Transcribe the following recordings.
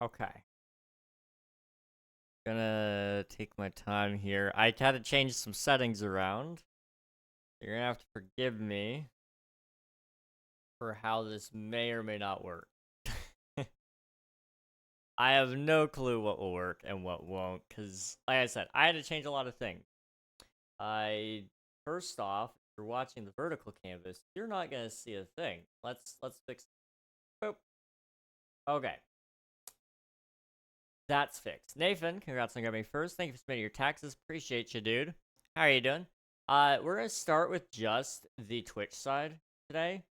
Okay. Gonna take my time here. I had to change some settings around. You're gonna have to forgive me for how this may or may not work. I have no clue what will work and what won't, because, like I said, I had to change a lot of things. First off, if you're watching the vertical canvas, you're not gonna see a thing. Let's fix. Boop. Okay. That's fixed. Nathan, congrats on grabbing first. Thank you for submitting your taxes. Appreciate you, dude. How are you doing? We're gonna start with just the Twitch side today.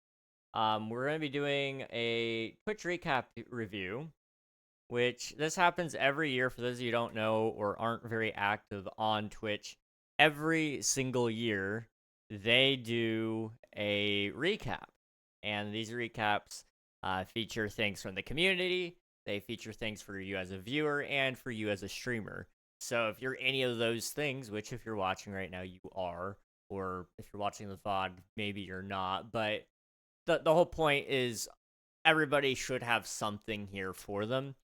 We're gonna be doing a Twitch recap review, which this happens every year for those of you who don't know or aren't very active on Twitch. Every single year, they do a recap, and these recaps feature things from the community. They feature things for you as a viewer and for you as a streamer. So if you're any of those things, which if you're watching right now, you are, or if you're watching the VOD, maybe you're not, but the whole point is everybody should have something here for them.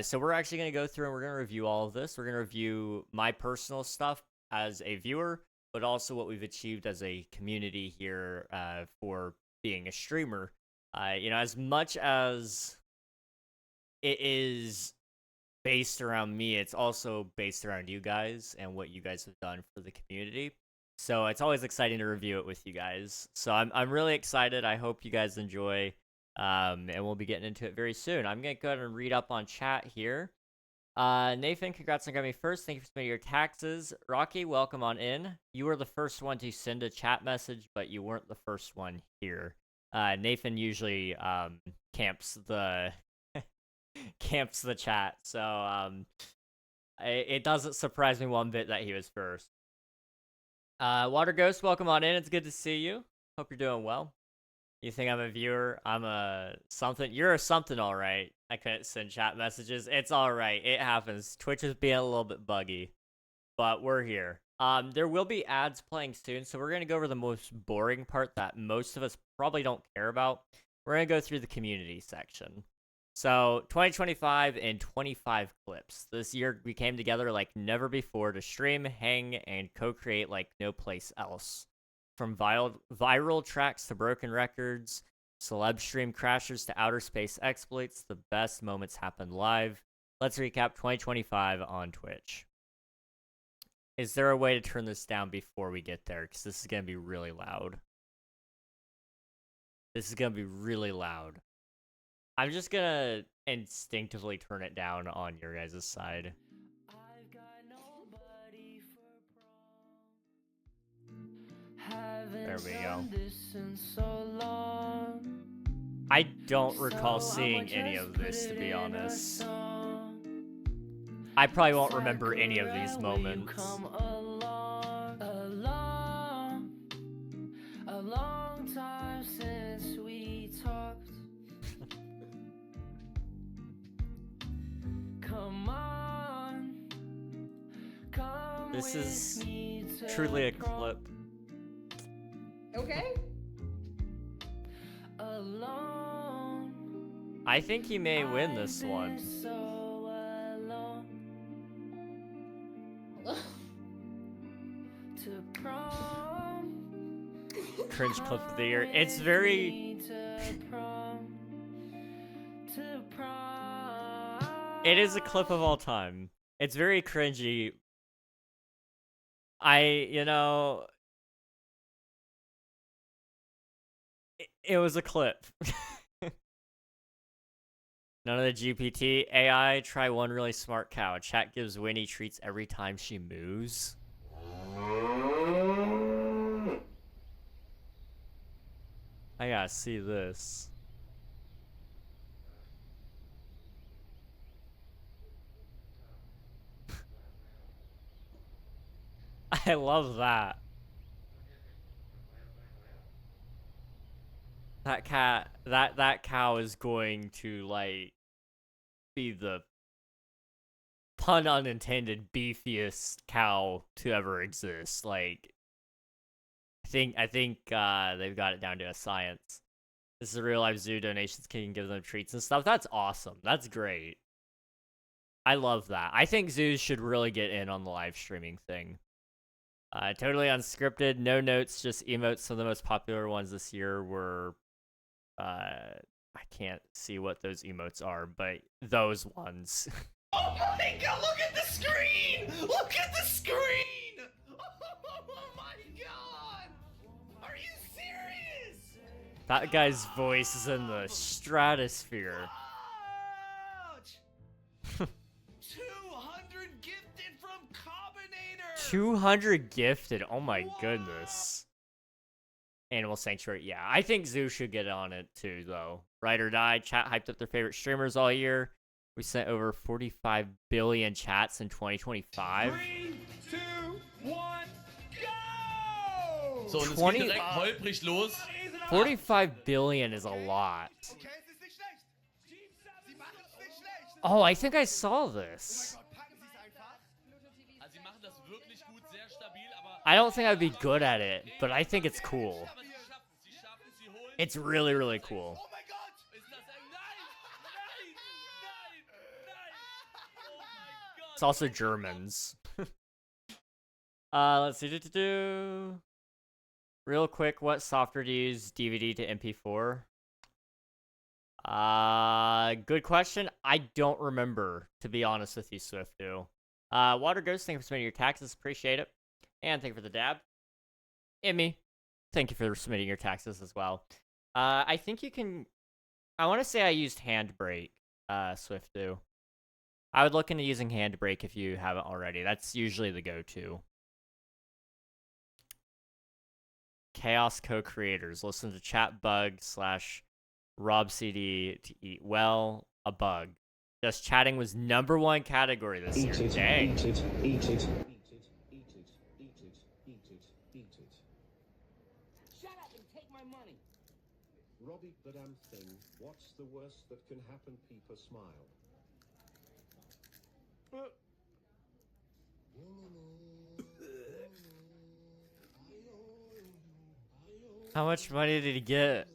So we're actually going to go through and we're going to review all of this. We're going to review my personal stuff as a viewer, but also what we've achieved as a community here for being a streamer. As much as it is based around me, it's also based around you guys and what you guys have done for the community. So it's always exciting to review it with you guys. So I'm really excited. I hope you guys enjoy. And we'll be getting into it very soon. I'm gonna go ahead and read up on chat here. Nathan, congrats on getting me first. Thank you for submitting your taxes. Rocky, welcome on in. You were the first one to send a chat message, but you weren't the first one here. Nathan usually camps the camps the chat, so it doesn't surprise me one bit that he was first. Water Ghost, welcome on in. It's good to see you. Hope you're doing well. You think I'm a viewer? I'm a something. You're a something, all right. I couldn't send chat messages. It's all right. It happens. Twitch is being a little bit buggy, but we're here. There will be ads playing soon, so we're gonna go over the most boring part that most of us probably don't care about. We're gonna go through the community section. So 2025 and 25 clips. This year we came together like never before to stream, hang, and co-create like no place else. From viral tracks to broken records, celeb stream crashers to outer space exploits, the best moments happen live. Let's recap 2025 on Twitch. Is there a way to turn this down before we get there? Because this is going to be really loud. This is going to be really loud. I'm just going to instinctively turn it down on your guys' side. There we go. I don't recall seeing any of this, to be honest. I probably won't remember any of these moments. A long time since we talked. Come on. This is truly a clip. Okay. I think he may win this one. Cringe clip of the year. It's very... It is a clip of all time. It's very cringy. It was a clip. None of the GPT. AI, try one really smart cow. Chat gives Winnie treats every time she moves. I gotta see this. I love that. That cow is going to, like, be the pun unintended beefiest cow to ever exist. Like, I think they've got it down to a science. This is a real life zoo. Donations can give them treats and stuff. That's awesome. That's great. I love that. I think zoos should really get in on the live streaming thing. Totally unscripted, no notes, just emotes. Some of the most popular ones this year were, I can't see what those emotes are, but those ones. Oh my god, look at the screen! Look at the screen! Oh my god! Are you serious? That guy's voice is in the stratosphere. 200 gifted from Combinator! 200 gifted, oh my goodness. Animal Sanctuary, yeah. I think Zoo should get on it too, though. Ride or Die, chat hyped up their favorite streamers all year. We sent over 45 billion chats in 2025. 3, 2, 1, go! So, und 20 es geht direkt holprig los. 45 billion is a lot. Oh, I think I saw this. Also, sie machen das wirklich gut, sehr stabil, aber I don't think I'd be good at it, but I think it's cool. aber sie schaffen, sie holen. It's really, really cool. Oh my god! Ist das ein Nein! Nein! Oh mein Gott! It's also Germans. Let's see. Real quick, what software do you use DVD to MP4? Good question. I don't remember, to be honest with you, Swiftu. Water Ghost, thank you for submitting your taxes. Appreciate it. And thank you for the dab. Emmy, thank you for submitting your taxes as well. I think you can... I want to say I used Handbrake, Swiftu. I would look into using Handbrake if you haven't already. That's usually the go-to. Chaos co-creators. Listen to chat bug / Rob CD to eat well. A bug. Just chatting was #1 category this year. Dang. Eat it, eat it, eat it, eat it, eat it, eat it, eat it. Shut up and take my money. Robbie, the damn thing. What's the worst that can happen? Peeper smile. How much money did he get?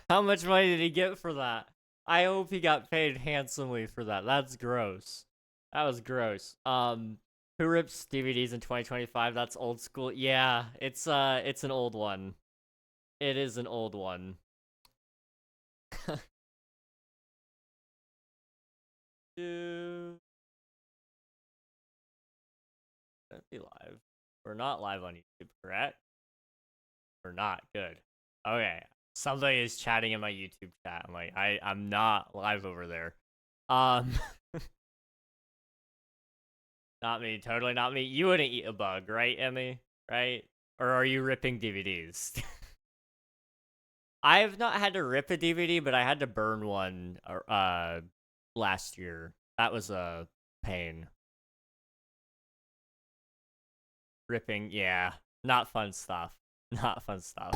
How much money did he get for that? I hope he got paid handsomely for that. That's gross. That was gross. Who rips DVDs in 2025? That's old school. Yeah, it's an old one. It is an old one. Dude. Don't be live. We're not live on YouTube, correct? We're not. Good. Okay. Somebody is chatting in my YouTube chat. I'm like, I'm not live over there. Not me. Totally not me. You wouldn't eat a bug, right, Emmy? Right? Or are you ripping DVDs? I have not had to rip a DVD, but I had to burn one last year. That was a pain. Ripping, yeah. Not fun stuff. Not fun stuff.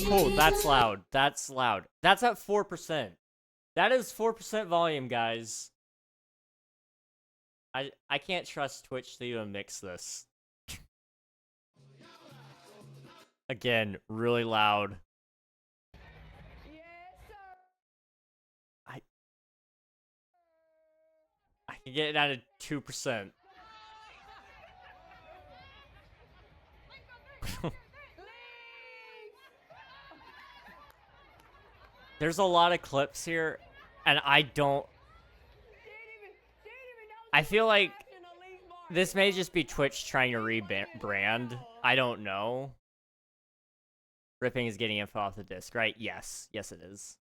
Oh, that's loud. That's loud. That's at 4%. That is 4% volume, guys. I can't trust Twitch to even mix this. Again, really loud. I can get it down to 2%. There's a lot of clips here, and I feel like this may just be Twitch trying to rebrand. I don't know. Ripping is getting info off the disc, right? Yes. Yes, it is.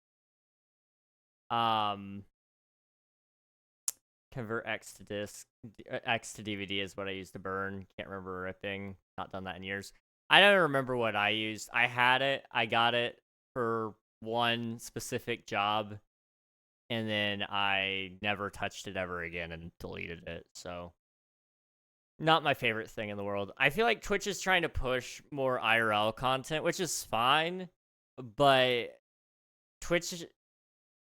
Convert X to disc. X to DVD is what I used to burn. Can't remember ripping. Not done that in years. I don't remember what I used. I had it. I got it for one specific job, and then I never touched it ever again and deleted it. So, not my favorite thing in the world. I feel like Twitch is trying to push more IRL content, which is fine, but Twitch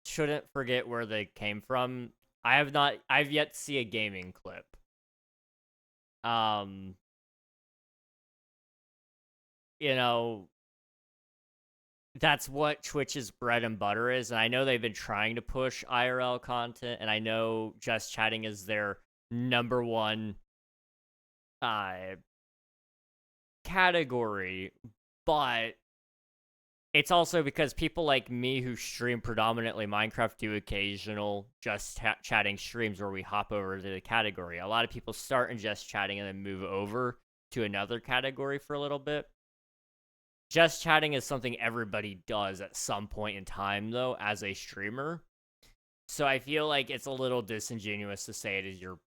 shouldn't forget where they came from. I've yet to see a gaming clip. You know, that's what Twitch's bread and butter is, and I know they've been trying to push IRL content, and I know just chatting is their number one category, but it's also because people like me who stream predominantly Minecraft do occasional just chatting streams where we hop over to the category. A lot of people start in just chatting and then move over to another category for a little bit. Just chatting is something everybody does at some point in time, though, as a streamer. So I feel like it's a little disingenuous to say it is your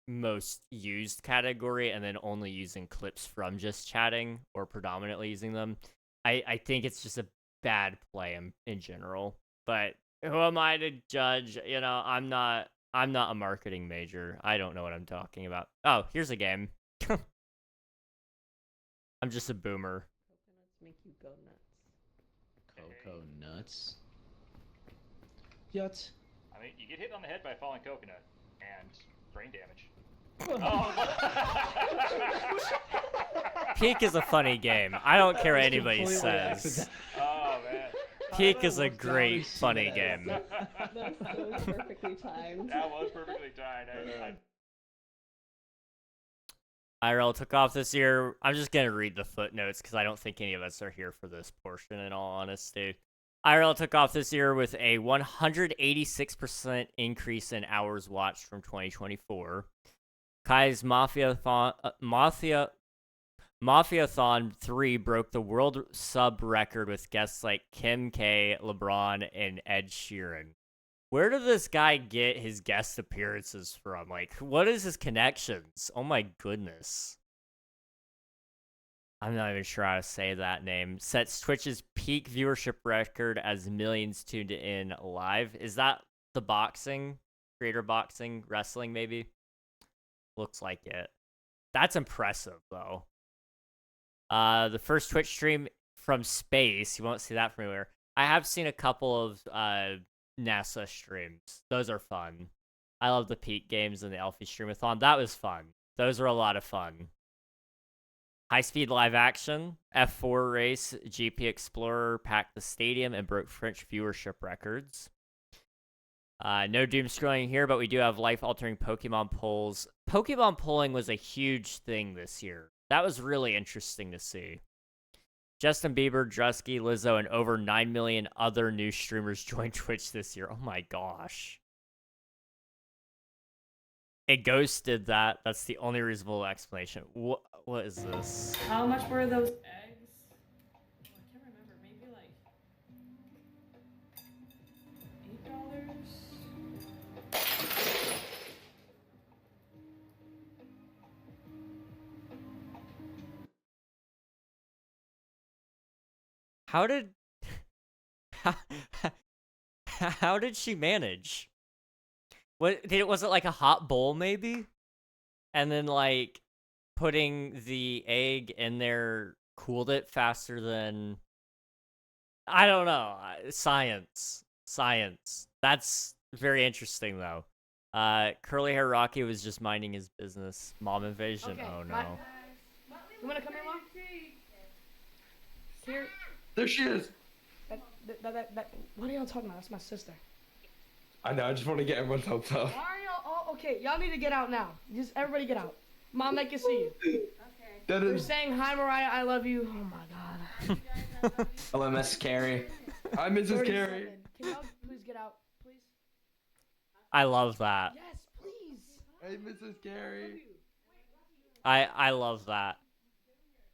most used category and then only using clips from just chatting or predominantly using them. I think it's just a bad play in general. But who am I to judge? You know, I'm not a marketing major. I don't know what I'm talking about. Oh, here's a game. I'm just a boomer. Coconuts make you go nuts. Cocoa nuts. Yet. I mean, you get hit on the head by a falling coconut and brain damage. Peak is a funny game. I don't care what anybody says. Oh man. Peak is a great, funny game. That's so perfectly timed. That was perfectly timed. IRL took off this year. I'm just going to read the footnotes because I don't think any of us are here for this portion, in all honesty. IRL took off this year with a 186% increase in hours watched from 2024. Kai's Mafiathon 3 broke the world sub record with guests like Kim K, LeBron, and Ed Sheeran. Where did this guy get his guest appearances from? Like, what is his connections? Oh my goodness. I'm not even sure how to say that name. Sets Twitch's peak viewership record as millions tuned in live. Is that the boxing? Creator boxing? Wrestling, maybe? Looks like it. That's impressive, though. The first Twitch stream from space. You won't see that from anywhere. I have seen a couple of NASA streams. Those are fun. I love the Peak games and the Elfie Streamathon. That was fun. Those were a lot of fun. High-speed live action, F4 race, GP Explorer packed the stadium and broke French viewership records. No doom scrolling here, but we do have life-altering Pokemon polls. Pokemon polling was a huge thing this year. That was really interesting to see. Justin Bieber, Drusky, Lizzo, and over 9 million other new streamers joined Twitch this year. Oh my gosh. A ghost did that. That's the only reasonable explanation. What is this? How much were those eggs? Oh, I can't remember. Maybe like $8. How did she manage? Was it like a hot bowl maybe? And then like putting the egg in there cooled it faster than, I don't know. Science. That's very interesting though. Curly hair Rocky was just minding his business. Mom invasion. Okay, Oh no. You wanna come here, Mom? Here. There she is. What are y'all talking about? That's my sister. I know. I just want to get everyone's hopes up. Why are y'all? Oh, okay. Y'all need to get out now. Just everybody get out. Mom, they can see you. That We're is. saying hi, Mariah. I love you. Oh my God. Hello, Miss Carrie. I'm Mrs. 37. Carey. Can y'all please get out, please? I love that. Yes, please. Hey, Mrs. Carey. I love that.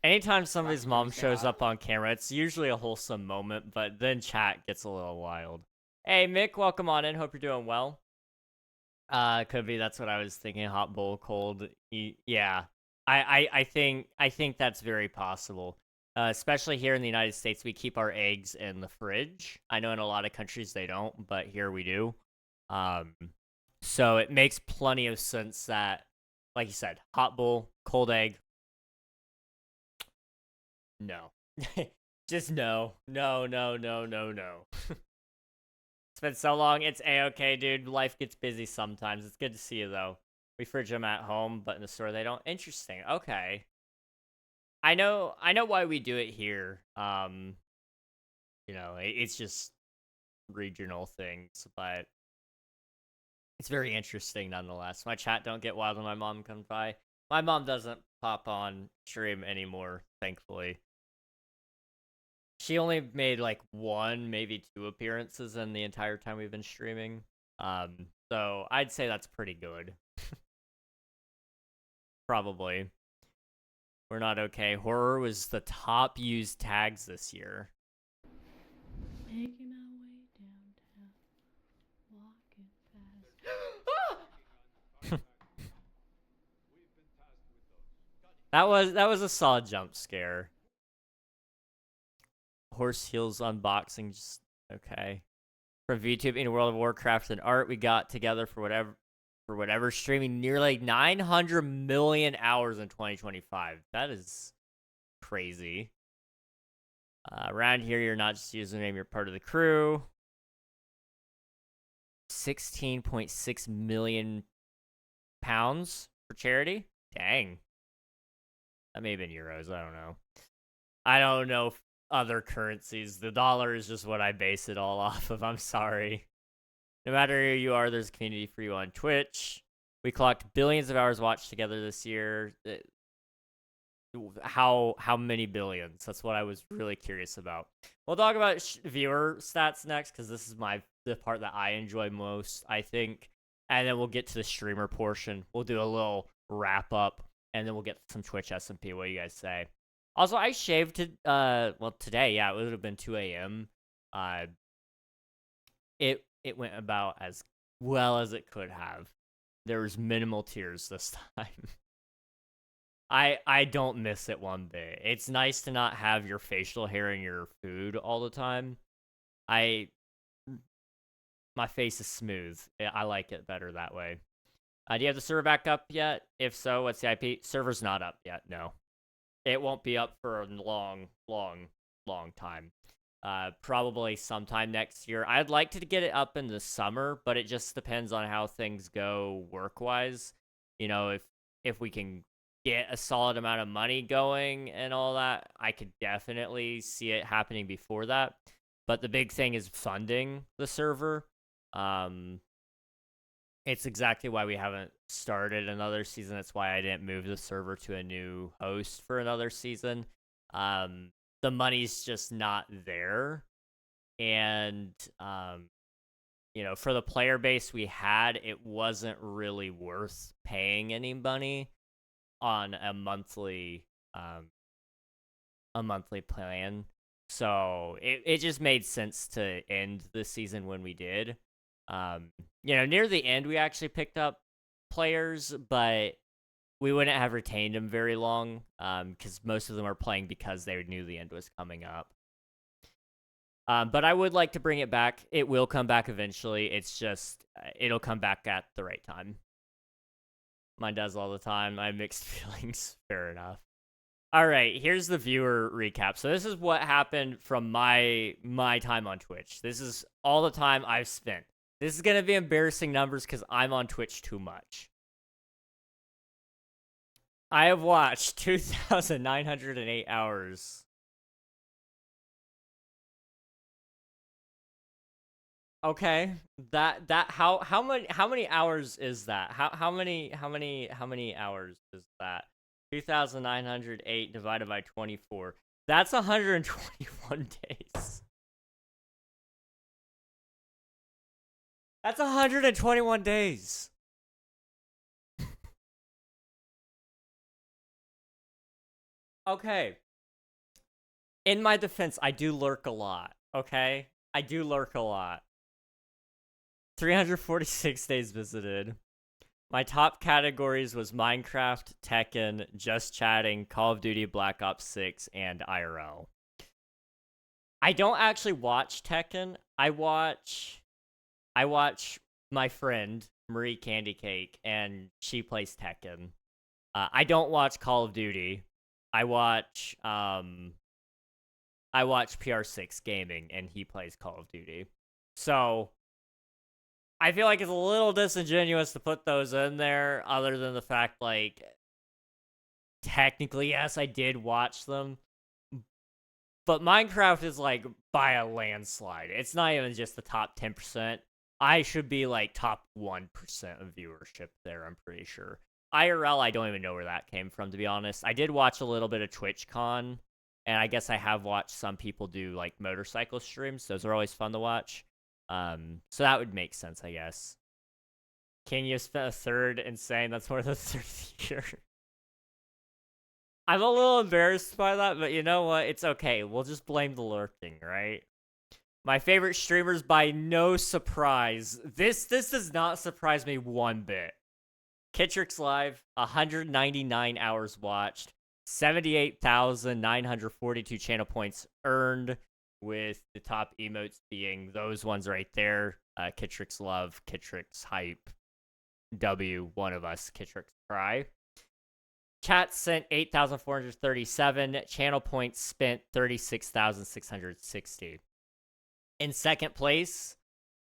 Anytime somebody's mom shows up on camera, it's usually a wholesome moment, but then chat gets a little wild. Hey, Mick, welcome on in. Hope you're doing well. Could be that's what I was thinking. Hot bowl, cold. Yeah, I think that's very possible. Especially here in the United States, we keep our eggs in the fridge. I know in a lot of countries they don't, but here we do. So it makes plenty of sense that, like you said, hot bowl, cold egg. No. Just no. No. It's been so long. It's A-okay, dude. Life gets busy sometimes. It's good to see you, though. We fridge them at home, but in the store they don't. Interesting. Okay. I know why we do it here. you know, it's just regional things, but it's very interesting nonetheless. My chat don't get wild when my mom comes by. My mom doesn't pop on stream anymore, thankfully. She only made like 1, maybe 2 appearances in the entire time we've been streaming. So I'd say that's pretty good. Probably. We're not okay. Horror was the top used tags this year. Making our way downtown, walking fast. That was a solid jump scare. Horse Heels unboxing, just okay. From VTube in World of Warcraft and art, we got together for whatever streaming nearly 900 million hours in 2025. That is crazy. Around here, you're not just username, you're part of the crew. 16.6 million pounds for charity? Dang. That may have been euros, I don't know. I don't know other currencies. The dollar is just what I base it all off of. I'm sorry. No matter who you are, there's a community for you on Twitch. We clocked billions of hours watched together this year. How many billions? That's what I was really curious about. We'll talk about viewer stats next, because this is the part that I enjoy most, I think. And then we'll get to the streamer portion. We'll do a little wrap up, and then we'll get some Twitch SMP. What do you guys say? Also, I shaved today. Yeah, it would have been 2 a.m. It went about as well as it could have. There was minimal tears this time. I don't miss it one bit. It's nice to not have your facial hair in your food all the time. My face is smooth. I like it better that way. Do you have the server back up yet? If so, what's the IP? Server's not up yet, no. It won't be up for a long time. Probably sometime next year. I'd like to get it up in the summer, but it just depends on how things go work-wise. You know, if we can get a solid amount of money going and all that, I could definitely see it happening before that. But the big thing is funding the server. It's exactly why we haven't started another season. That's why I didn't move the server to a new host for another season. The money's just not there. And, you know, for the player base we had, it wasn't really worth paying any money on a monthly plan. So it just made sense to end the season when we did. You know, near the end, we actually picked up players, but we wouldn't have retained them very long, because most of them are playing because they knew the end was coming up. But I would like to bring it back. It will come back eventually. It's just, it'll come back at the right time. Mine does all the time. I have mixed feelings. Fair enough. All right, here's the viewer recap. So this is what happened from my time on Twitch. This is all the time I've spent. This is going to be embarrassing numbers because I'm on Twitch too much. I have watched 2,908 hours. Okay, how many hours is that? How many hours is that? 2,908 divided by 24. That's 121 days. That's 121 days. Okay. In my defense, I do lurk a lot, okay? I do lurk a lot. 346 days visited. My top categories was Minecraft, Tekken, Just Chatting, Call of Duty, Black Ops 6, and IRL. I don't actually watch Tekken. I watch my friend, Marie Candy Cake, and she plays Tekken. I don't watch Call of Duty. I watch PR6 Gaming, and he plays Call of Duty. So I feel like it's a little disingenuous to put those in there, other than the fact, like, technically, yes, I did watch them, But Minecraft is like by a landslide. It's not even just the top 10%. I should be like top 1% of viewership there, I'm pretty sure. IRL, I don't even know where that came from, to be honest. I did watch a little bit of TwitchCon, and I guess I have watched some people do like motorcycle streams. Those are always fun to watch. So that would make sense, I guess. King, you spent a third and saying that's more than a third year. I'm a little embarrassed by that, but you know what? It's okay. We'll just blame the lurking, right? My favorite streamers by no surprise. This does not surprise me one bit. Kitrix Live, 199 hours watched, 78,942 channel points earned, with the top emotes being those ones right there. Kitrix Love, Kitrix Hype, W, one of us, Kitrix Cry. Chat sent 8,437. Channel points spent 36,660. In second place,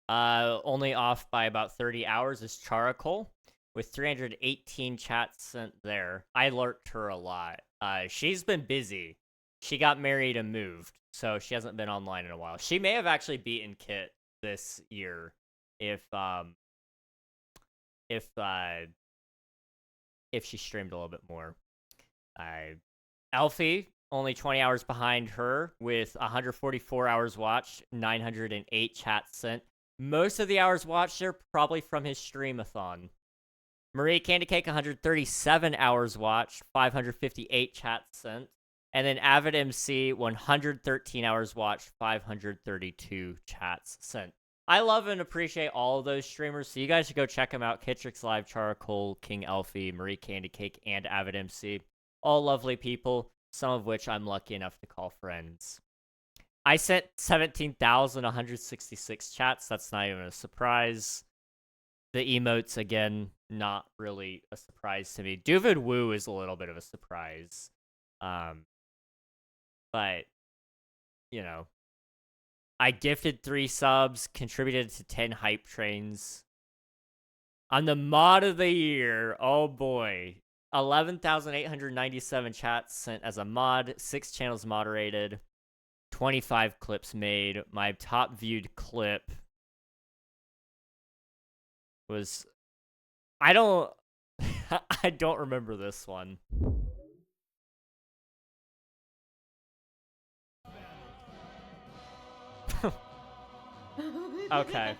only off by about 30 hours, is Charcoal, with 318 chats sent there. I lurked her a lot. She's been busy. She got married and moved, so she hasn't been online in a while. She may have actually beaten Kit this year if she streamed a little bit more. Elfie, only 20 hours behind her, with 144 hours watched, 908 chats sent. Most of the hours watched are probably from his streamathon. Marie Candy Cake, 137 hours watched, 558 chats sent. And then Avid MC, 113 hours watched, 532 chats sent. I love and appreciate all of those streamers, so you guys should go check them out. Kitrix Live, Charcoal, King Elfie, Marie Candy Cake, and Avid MC. All lovely people, some of which I'm lucky enough to call friends. I sent 17,166 chats. That's not even a surprise. The emotes, again, not really a surprise to me. Duvid Woo is a little bit of a surprise. But, you know, I gifted 3 subs, contributed to 10 hype trains. I'm the mod of the year. Oh boy. 11,897 chats sent as a mod, 6 channels moderated, 25 clips made. My top viewed clip was, I don't remember this one. Okay.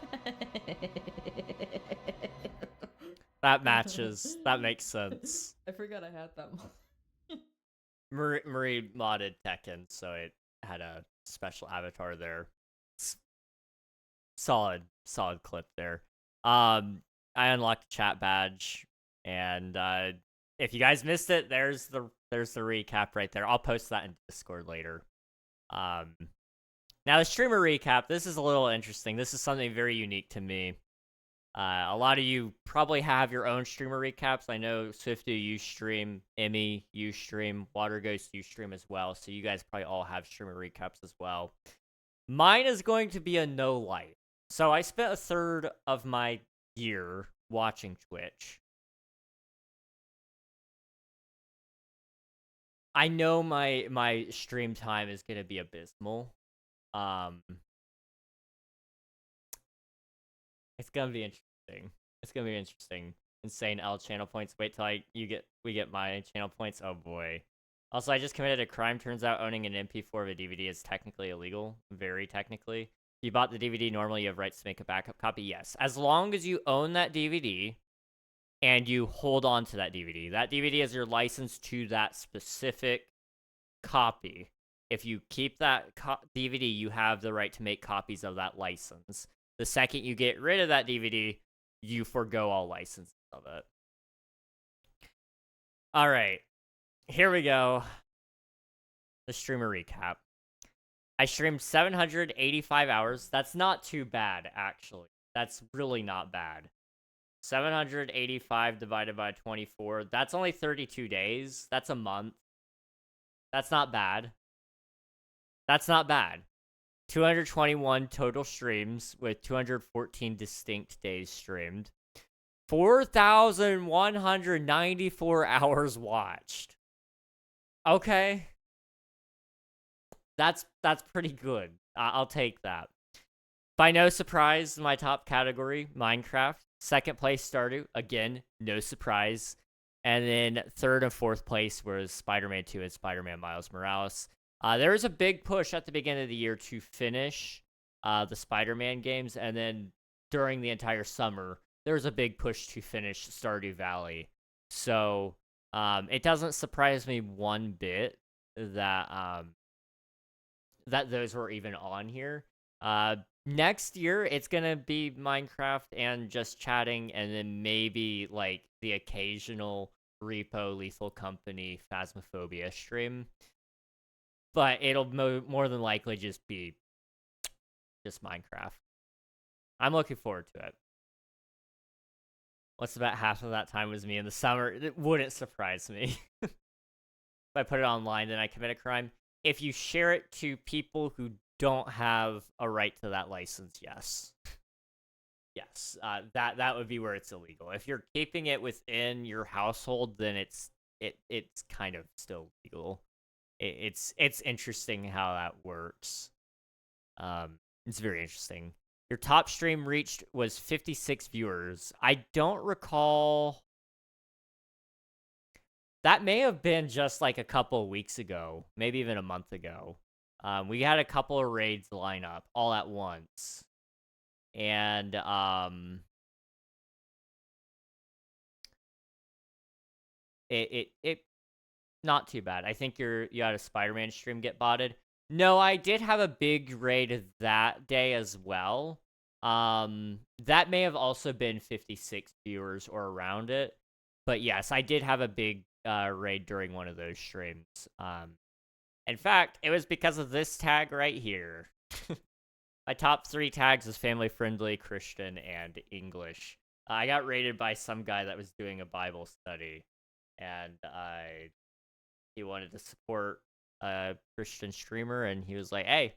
That matches. That makes sense. I forgot I had that one. Marie modded Tekken, so it had a special avatar there. Solid clip there. I unlocked a chat badge, and if you guys missed it, there's the recap right there. I'll post that in Discord later. Now the streamer recap, this is a little interesting. This is something very unique to me. A lot of you probably have your own streamer recaps. I know Swifty, you stream, Emmy, you stream, Water Ghost, you stream as well. So you guys probably all have streamer recaps as well. Mine is going to be a no light. So I spent a third of my year watching Twitch. I know my stream time is going to be abysmal. It's gonna be interesting. It's gonna be interesting. Insane L channel points. Wait till we get my channel points. Oh boy. Also, I just committed a crime. Turns out owning an MP4 of a DVD is technically illegal. Very technically. If you bought the DVD, normally you have rights to make a backup copy. Yes. As long as you own that DVD and you hold on to that DVD. That DVD is your license to that specific copy. If you keep that DVD, you have the right to make copies of that license. The second you get rid of that DVD, you forgo all licenses of it. All right, here we go. The streamer recap. I streamed 785 hours. That's not too bad, actually. That's really not bad. 785 divided by 24. That's only 32 days. That's a month. That's not bad. That's not bad. 221 total streams with 214 distinct days streamed. 4,194 hours watched. Okay. That's pretty good. I'll take that. By no surprise, my top category, Minecraft. Second place, Stardew. Again, no surprise. And then third and fourth place was Spider-Man 2 and Spider-Man Miles Morales. There was a big push at the beginning of the year to finish the Spider-Man games, and then during the entire summer, there was a big push to finish Stardew Valley. So it doesn't surprise me one bit that that those were even on here. Next year, it's gonna be Minecraft and just chatting, and then maybe like the occasional Repo, Lethal Company, Phasmophobia stream. But it'll more than likely just be just Minecraft. I'm looking forward to it. What's about half of that time was me in the summer? It wouldn't surprise me. If I put it online, then I commit a crime. If you share it to people who don't have a right to that license, yes. Yes, that would be where it's illegal. If you're keeping it within your household, then it's kind of still legal. It's interesting how that works. It's very interesting. Your top stream reached was 56 viewers. I don't recall. That may have been just like a couple of weeks ago, maybe even a month ago. We had a couple of raids line up all at once. And it not too bad. I think you had a Spider-Man stream get botted. No, I did have a big raid that day as well. That may have also been 56 viewers or around it. But yes, I did have a big raid during one of those streams. In fact, it was because of this tag right here. My top 3 tags is family friendly, Christian, and English. I got raided by some guy that was doing a Bible study, and he wanted to support a Christian streamer, and he was like, "Hey,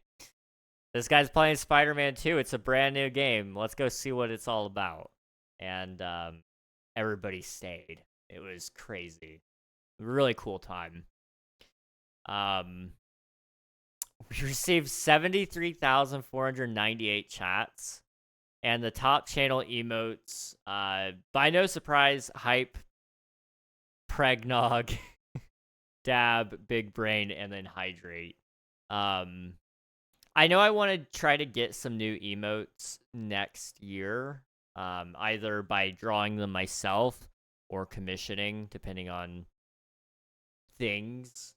this guy's playing Spider-Man 2. It's a brand new game. Let's go see what it's all about." And everybody stayed. It was crazy. Really cool time. We received 73,498 chats, and the top channel emotes, by no surprise, Hype, Pregnog, Dab, Big Brain, and then Hydrate. I know I want to try to get some new emotes next year, either by drawing them myself or commissioning, depending on things.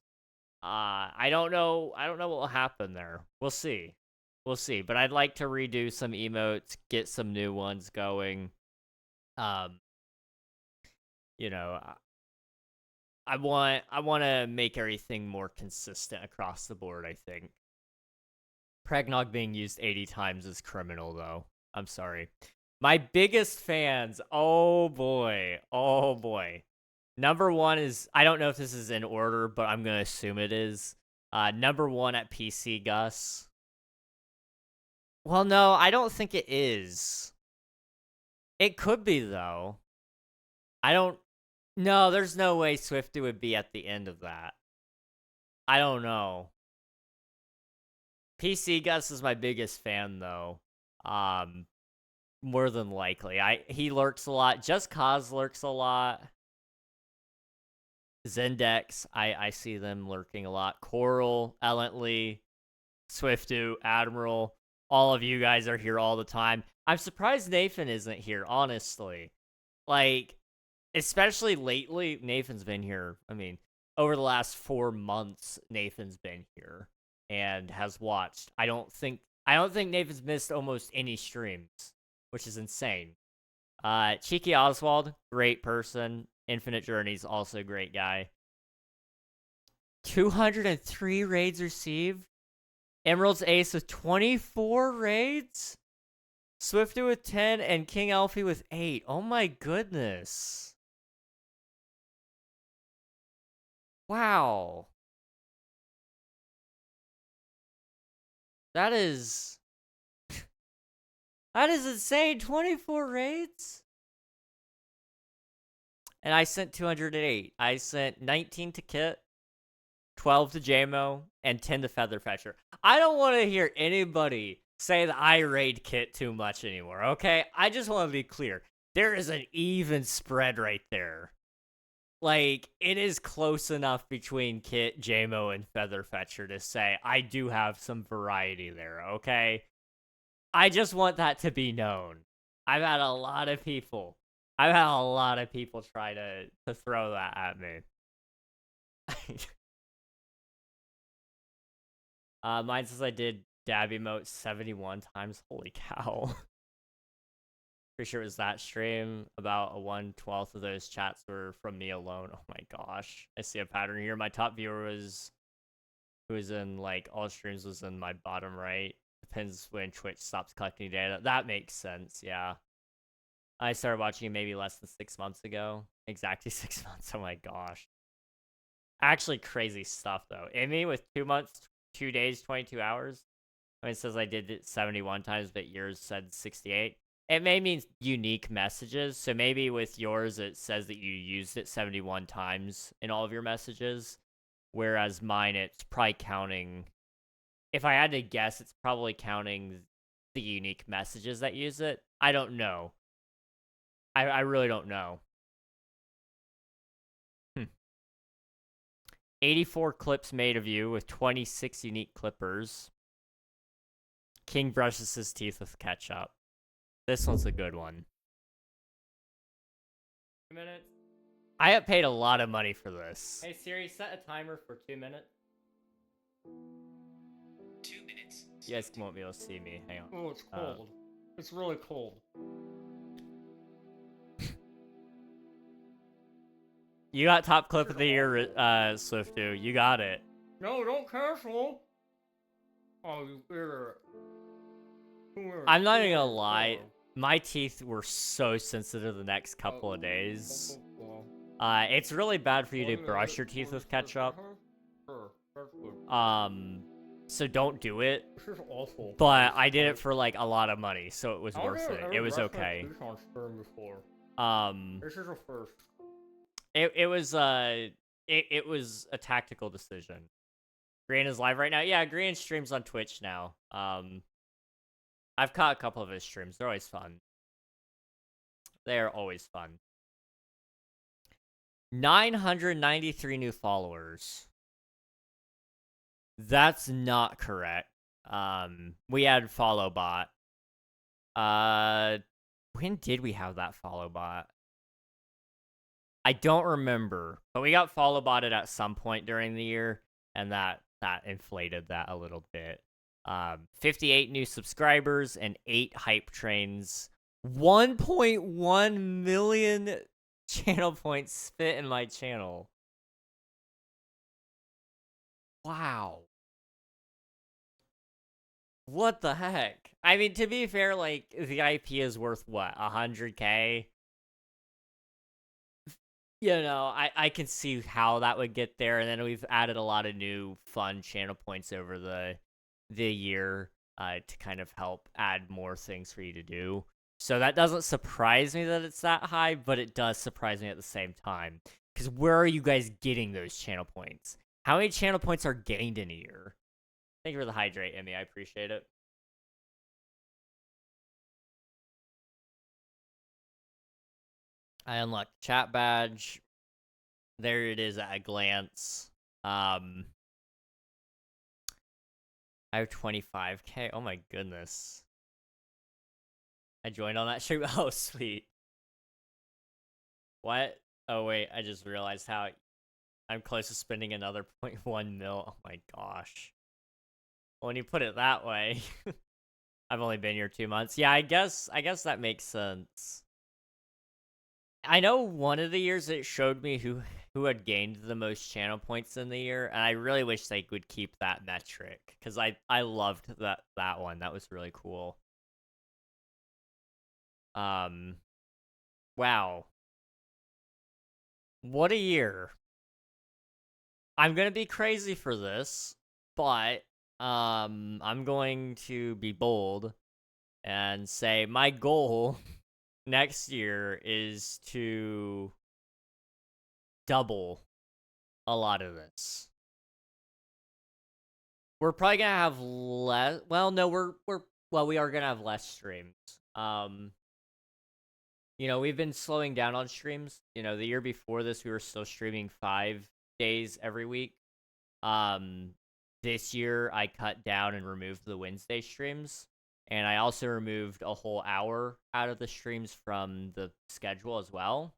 I don't know what will happen there. We'll see. But I'd like to redo some emotes, get some new ones going. You know, I want to make everything more consistent across the board, I think. Pregnog being used 80 times is criminal, though. I'm sorry. My biggest fans, oh boy. Number 1 is, I don't know if this is in order, but I'm going to assume it is. Number 1 at PC Gus. Well, no, I don't think it is. It could be, though. No, there's no way Swifty would be at the end of that. I don't know. PC Gus is my biggest fan, though. More than likely. He lurks a lot. Just Cause lurks a lot. Zendex, I see them lurking a lot. Coral, Ellently, Swiftu, Admiral, all of you guys are here all the time. I'm surprised Nathan isn't here, honestly. Like, especially lately, Nathan's been here. I mean, over the last 4 months, Nathan's been here and has watched. I don't think Nathan's missed almost any streams, which is insane. Cheeky Oswald, great person. Infinite Journeys, also a great guy. 203 raids received. Emerald's Ace with 24 raids. Swifty with 10 and King Alfie with 8. Oh my goodness. Wow. That is insane. 24 raids? And I sent 208. I sent 19 to Kit, 12 to JMO, and 10 to Featherfetcher. I don't want to hear anybody say that I raid Kit too much anymore, okay? I just want to be clear. There is an even spread right there. Like, it is close enough between Kit, JMO, and Featherfetcher to say I do have some variety there, okay? I just want that to be known. I've had a lot of people try to throw that at me. Mine says I did dab emote 71 times. Holy cow. Pretty sure it was that stream. About a 1/12 of those chats were from me alone. Oh my gosh. I see a pattern here. My top viewer was, who was in like all streams, was in my bottom right. Depends when Twitch stops collecting data. That makes sense, yeah. I started watching maybe less than 6 months ago. Exactly 6 months. Oh my gosh. Actually crazy stuff though. Amy with 2 months, 2 days, 22 hours. I mean, it says I did it 71 times, but yours said 68. It may mean unique messages. So maybe with yours, it says that you used it 71 times in all of your messages. Whereas mine, it's probably counting. If I had to guess, it's probably counting the unique messages that use it. I don't know. I really don't know. 84 clips made of you with 26 unique clippers. King brushes his teeth with ketchup. This one's a good one. 2 minutes. I have paid a lot of money for this. Hey Siri, set a timer for 2 minutes. 2 minutes. You guys won't be able to see me. Hang on. Oh, it's cold. It's really cold. You got top clip of the year, Swiftu. You got it. No, don't cancel. Oh, I'm not even gonna lie. My teeth were so sensitive the next couple of days. It's really bad for you to brush your teeth with ketchup. So don't do it. This is awful. But I did it for like a lot of money, so it was worth it. It was okay. This is a first. It was a tactical decision. Green is live right now. Yeah, Green streams on Twitch now. I've caught a couple of his streams. They're always fun. They're always fun. 993 new followers. That's not correct. We had follow bot. When did we have that follow bot? I don't remember, but we got follow botted at some point during the year, and that inflated that a little bit. 58 new subscribers and 8 hype trains. 1.1 million channel points spent in my channel. Wow. What the heck? I mean, to be fair, like, the IP is worth, what, 100K? You know, I can see how that would get there, and then we've added a lot of new fun channel points over the year to kind of help add more things for you to do. So that doesn't surprise me that it's that high, but it does surprise me at the same time. Because where are you guys getting those channel points? How many channel points are gained in a year? Thank you for the hydrate, Emmy. I appreciate it. I unlocked chat badge. There it is at a glance. I have 25K. Oh my goodness. I joined on that stream. Oh, sweet. What? Oh, wait. I just realized how I'm close to spending another 0.1 mil. Oh my gosh. When you put it that way, I've only been here 2 months. Yeah, I guess that makes sense. I know one of the years it showed me who had gained the most channel points in the year, and I really wish they would keep that metric because I loved that one. That was really cool. Wow. What a year. I'm gonna be crazy for this, but I'm going to be bold and say my goal next year is to double a lot of this. we're probably gonna have less. Well, no, we are gonna have less streams. We've been slowing down on streams. The year before this, we were still streaming 5 days every week. This year I cut down and removed the Wednesday streams, and I also removed a whole hour out of the streams from the schedule as well.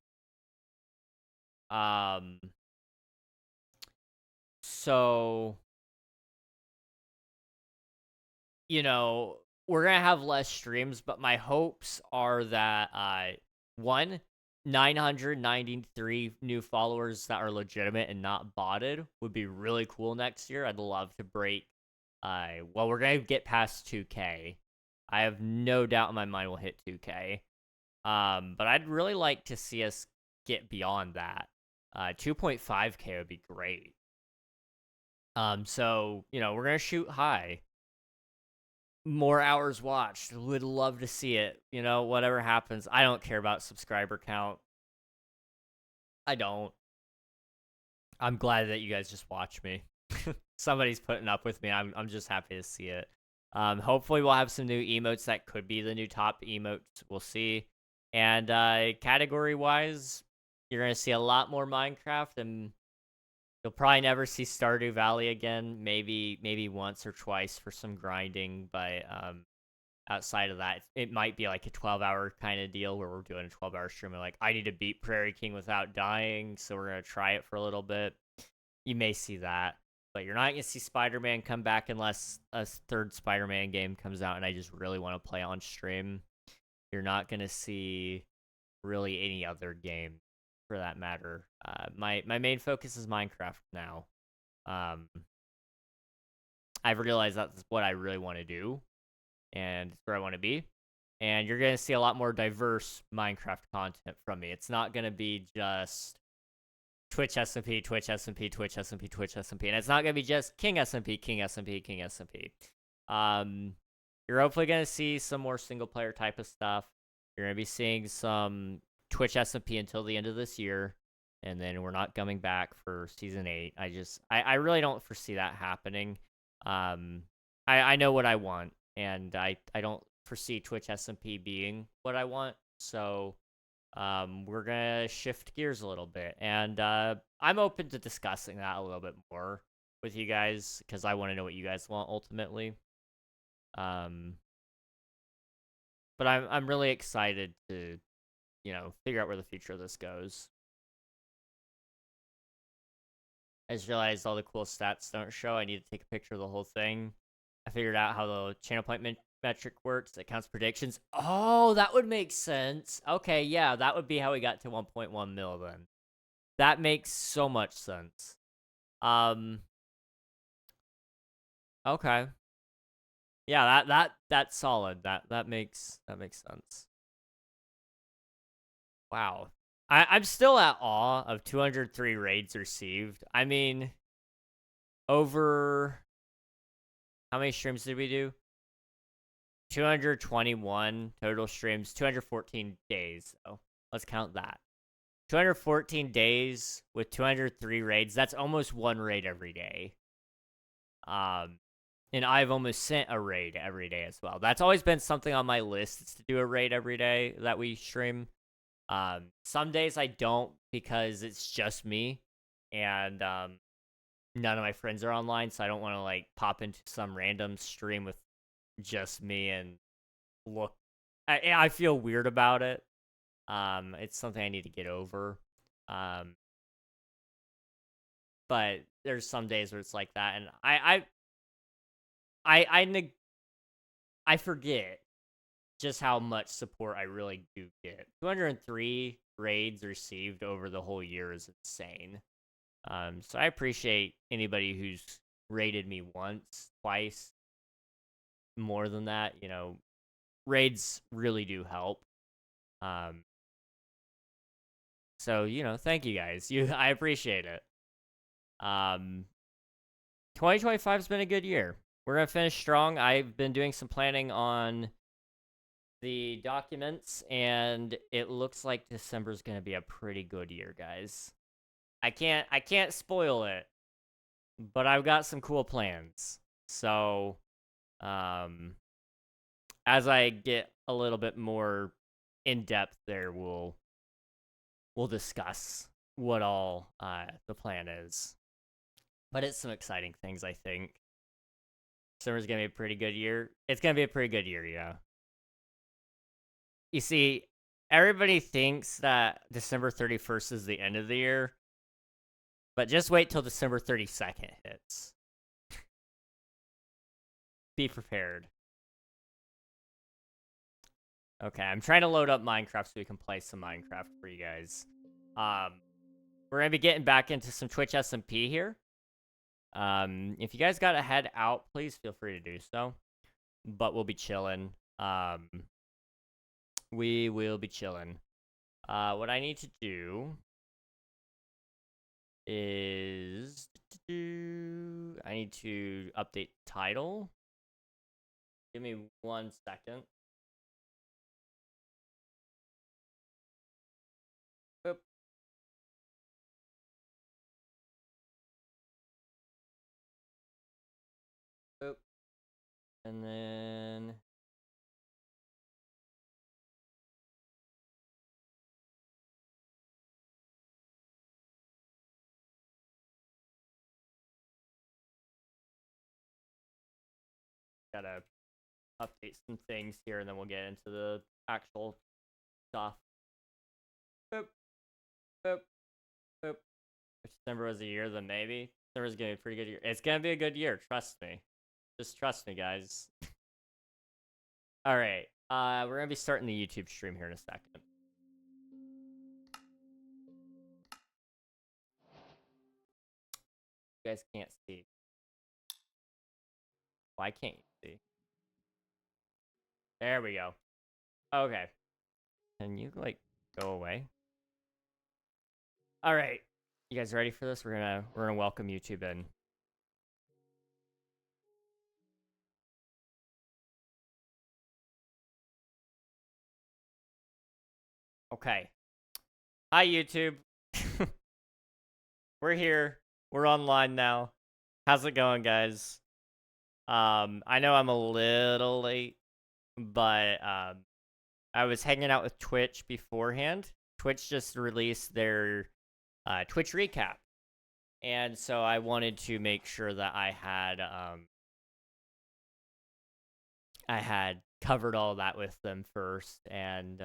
So, we're gonna have less streams, but my hopes are that 993 new followers that are legitimate and not botted would be really cool next year. I'd love to break. We're gonna get past 2K. I have no doubt in my mind we'll hit 2K. But I'd really like to see us get beyond that. 2.5K would be great. So we're gonna shoot high. More hours watched. Would love to see it. Whatever happens. I don't care about subscriber count. I don't. I'm glad that you guys just watch me. Somebody's putting up with me. I'm just happy to see it. Hopefully we'll have some new emotes that could be the new top emotes. We'll see. And category-wise, you're going to see a lot more Minecraft, and you'll probably never see Stardew Valley again. Maybe once or twice for some grinding, but outside of that, it might be like a 12-hour kind of deal where we're doing a 12-hour stream and I need to beat Prairie King without dying, so we're going to try it for a little bit. You may see that, but you're not going to see Spider-Man come back unless a third Spider-Man game comes out and I just really want to play on stream. You're not going to see really any other game for that matter. My main focus is Minecraft now. I've realized that's what I really want to do, and it's where I want to be. And you're going to see a lot more diverse Minecraft content from me. It's not going to be just Twitch SMP, Twitch SMP, Twitch SMP, Twitch SMP. And it's not going to be just King SMP, King SMP, King SMP. You're hopefully going to see some more single-player type of stuff. You're going to be seeing some Twitch SMP until the end of this year, and then we're not coming back for Season 8. I really don't foresee that happening. I know what I want, and I don't foresee Twitch SMP being what I want, so we're gonna shift gears a little bit, and I'm open to discussing that a little bit more with you guys, because I want to know what you guys want ultimately. But I'm really excited to figure out where the future of this goes. I just realized all the cool stats don't show. I need to take a picture of the whole thing. I figured out how the channel point metric works. It counts predictions. Oh, that would make sense. Okay, yeah, that would be how we got to 1.1 mil then. That makes so much sense. Okay. Yeah, that's solid. That makes sense. Wow. I'm still at awe of 203 raids received. I mean, over how many streams did we do? 221 total streams, 214 days. So let's count that. 214 days with 203 raids. That's almost one raid every day. And I've almost sent a raid every day as well. That's always been something on my list, is to do a raid every day that we stream. Some days I don't, because it's just me, and none of my friends are online, so I don't want to pop into some random stream with just me and look. I feel weird about it. It's something I need to get over. But there's some days where it's like that, and I forget just how much support I really do get. 203 raids received over the whole year is insane. So I appreciate anybody who's raided me once, twice, more than that. Raids really do help. So, thank you guys. I appreciate it. 2025's been a good year. We're going to finish strong. I've been doing some planning on the documents, and it looks like December's going to be a pretty good year, guys. I can't spoil it, but I've got some cool plans. So, as I get a little bit more in depth there, we'll discuss what all the plan is. But it's some exciting things, I think. Summer's gonna be a pretty good year. It's gonna be a pretty good year, yeah. You see, everybody thinks that December 31st is the end of the year, but just wait till December 32nd hits. Be prepared. Okay, I'm trying to load up Minecraft so we can play some Minecraft for you guys. We're gonna be getting back into some Twitch SMP here. If you guys gotta head out, please feel free to do so. But we'll be chilling. We will be chilling. What I need to do is I need to update title. Give me 1 second. Boop. Boop. And then gotta update some things here, and then we'll get into the actual stuff. Boop. Boop. Boop. If December was a year, then maybe. December's gonna be a pretty good year. It's gonna be a good year, trust me. Just trust me, guys. Alright. We're gonna be starting the YouTube stream here in a second. You guys can't see. Why can't you see? There we go. Okay. Can you, like, go away? Alright. You guys ready for this? We're gonna welcome YouTube in. Okay. Hi, YouTube. We're here. We're online now. How's it going, guys? I know I'm a little late, but I was hanging out with Twitch beforehand. Twitch just released their Twitch recap, and so I wanted to make sure that I had covered all that with them first, and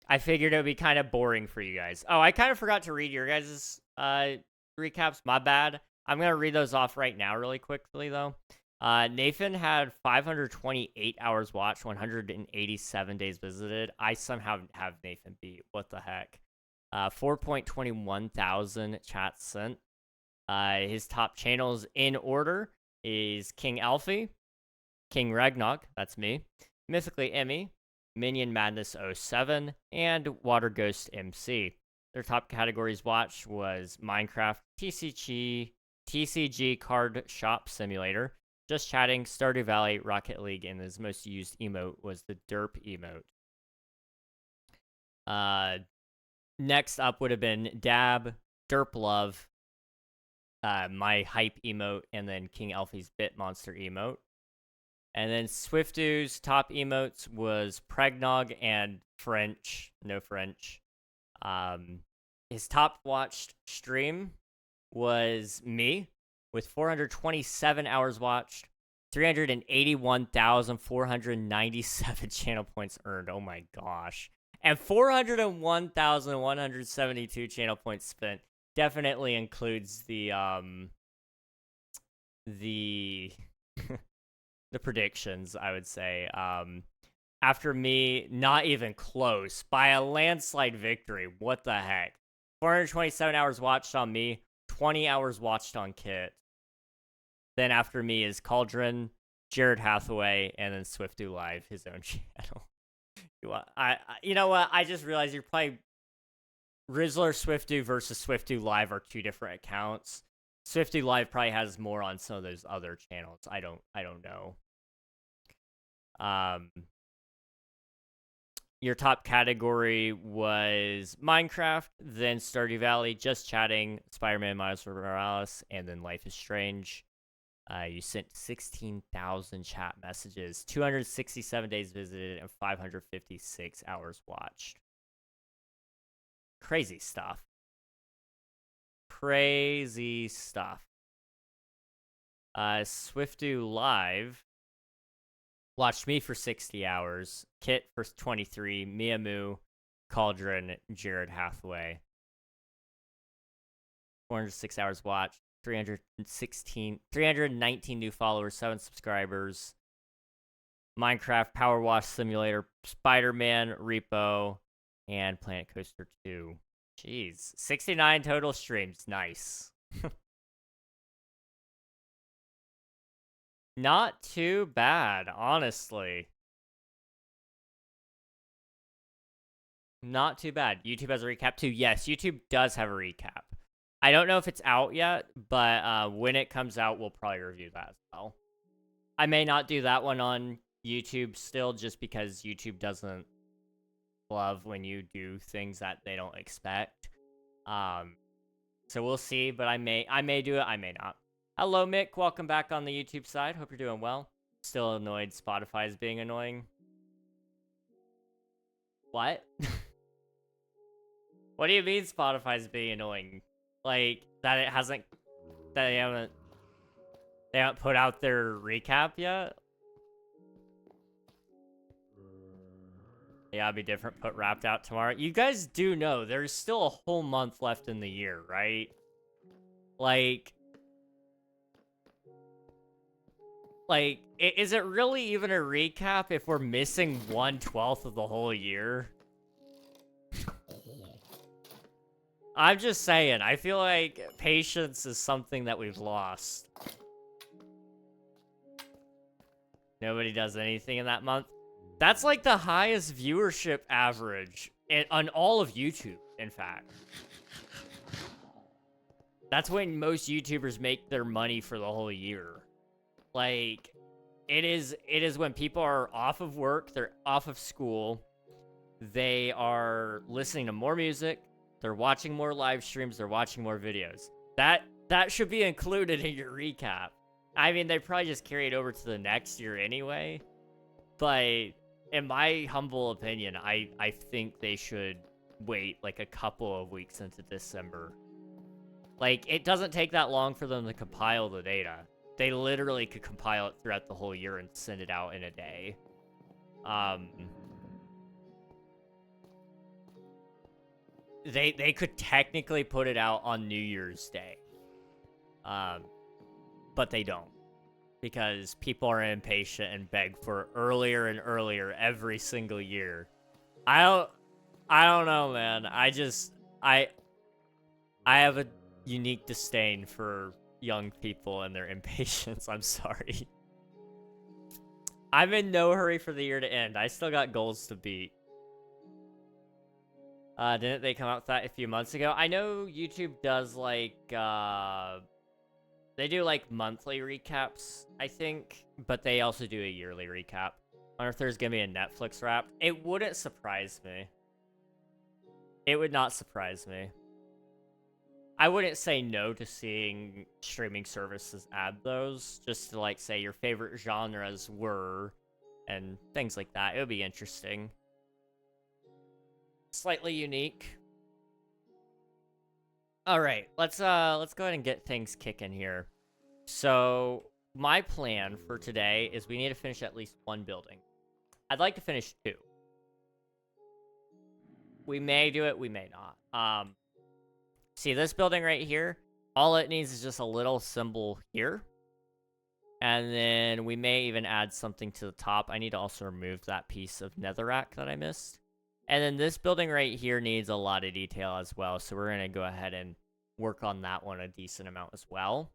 I figured it would be kind of boring for you guys. Oh, I kind of forgot to read your guys' recaps. My bad. I'm going to read those off right now really quickly, though. Nathan had 528 hours watched, 187 days visited. I somehow have Nathan beat. What the heck? 4.21 thousand chats sent. His top channels in order is King Alfie, King Ragnarok, that's me, Mythically Emmy, Minion Madness 07, and Water Ghost MC. Their top categories watched was Minecraft, TCG Card Shop Simulator, Just Chatting, Stardew Valley, Rocket League, and his most used emote was the Derp emote. Next up would have been Dab, Derp Love, my Hype emote, and then King Alfie's Bit Monster emote. And then Swiftu's top emotes was Pregnog and French. No French. His top watched stream was me with 427 hours watched, 381,497 channel points earned. Oh my gosh. And 401,172 channel points spent. Definitely includes the the predictions, I would say. After me, not even close, by a landslide victory. What the heck? 427 hours watched on me, 20 hours watched on Kit. Then after me is Cauldron, Jared Hathaway, and then Swiftu Live, his own channel. You know what? I just realized you're probably Rizzler Swiftu versus Swiftu Live are two different accounts. Swifty Live probably has more on some of those other channels. I don't know. Your top category was Minecraft, then Stardew Valley, Just Chatting, Spider-Man, Miles Morales, and then Life is Strange. You sent 16,000 chat messages, 267 days visited, and 556 hours watched. Crazy stuff. Crazy stuff. Swiftu Live watched me for 60 hours, Kit for 23, Miamu, Cauldron, Jared Hathaway. 406 hours watched, 319 new followers, 7 subscribers. Minecraft, Power Wash Simulator, Spider-Man, Repo, and Planet Coaster 2. Jeez, 69 total streams. Nice. Not too bad, honestly. Not too bad. YouTube has a recap too. Yes, YouTube does have a recap. I don't know if it's out yet, but when it comes out, we'll probably review that as well. I may not do that one on YouTube still, just because YouTube doesn't love when you do things that they don't expect. So we'll see, but I may do it, I may not. Hello, Mick. Welcome back on the YouTube side. Hope you're doing well. Still annoyed Spotify is being annoying. What? What do you mean Spotify's being annoying? Like, that it hasn't... That they haven't put out their recap yet? Yeah, it'll be different. Put Wrapped out tomorrow. You guys do know there's still a whole month left in the year, right? Like, is it really even a recap if we're missing 1/12 of the whole year? I'm just saying, I feel like patience is something that we've lost. Nobody does anything in that month. That's like the highest viewership average on all of YouTube, in fact. That's when most YouTubers make their money for the whole year. Like, it is when people are off of work, they're off of school, they are listening to more music, they're watching more live streams, they're watching more videos. That should be included in your recap. I mean, they probably just carry it over to the next year anyway, but in my humble opinion, I think they should wait like a couple of weeks into December. Like, it doesn't take that long for them to compile the data. They literally could compile it throughout the whole year and send it out in a day. They could technically put it out on New Year's Day. But they don't. Because people are impatient and beg for earlier and earlier every single year. I don't know, man. I have a unique disdain for young people and their impatience. I'm sorry. I'm in no hurry for the year to end. I still got goals to beat. Didn't they come out with that a few months ago? I know YouTube does, like, they do, like, monthly recaps, I think, but they also do a yearly recap. I wonder if there's gonna be a Netflix wrap. It wouldn't surprise me. It would not surprise me. I wouldn't say no to seeing streaming services add those, just to, like, say your favorite genres were, and things like that. It would be interesting. Slightly unique. All right, let's go ahead and get things kicking here. So my plan for today is we need to finish at least one building. I'd like to finish 2. We may do it, we may not. See this building right here? All it needs is just a little symbol here. And then we may even add something to the top. I need to also remove that piece of netherrack that I missed. And then this building right here needs a lot of detail as well. So we're going to go ahead and work on that one a decent amount as well.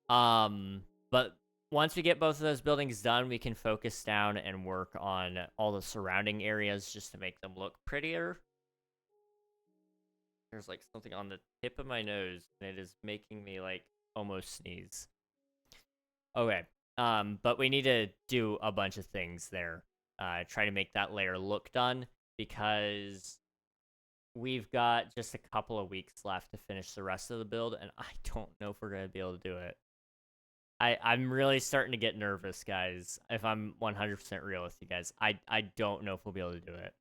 But once we get both of those buildings done, we can focus down and work on all the surrounding areas just to make them look prettier. There's like something on the tip of my nose and it is making me like almost sneeze. Okay. But we need to do a bunch of things there. Try to make that layer look done because we've got just a couple of weeks left to finish the rest of the build and I don't know if we're going to be able to do it. I'm really starting to get nervous, guys. If I'm 100% real with you guys, I don't know if we'll be able to do it.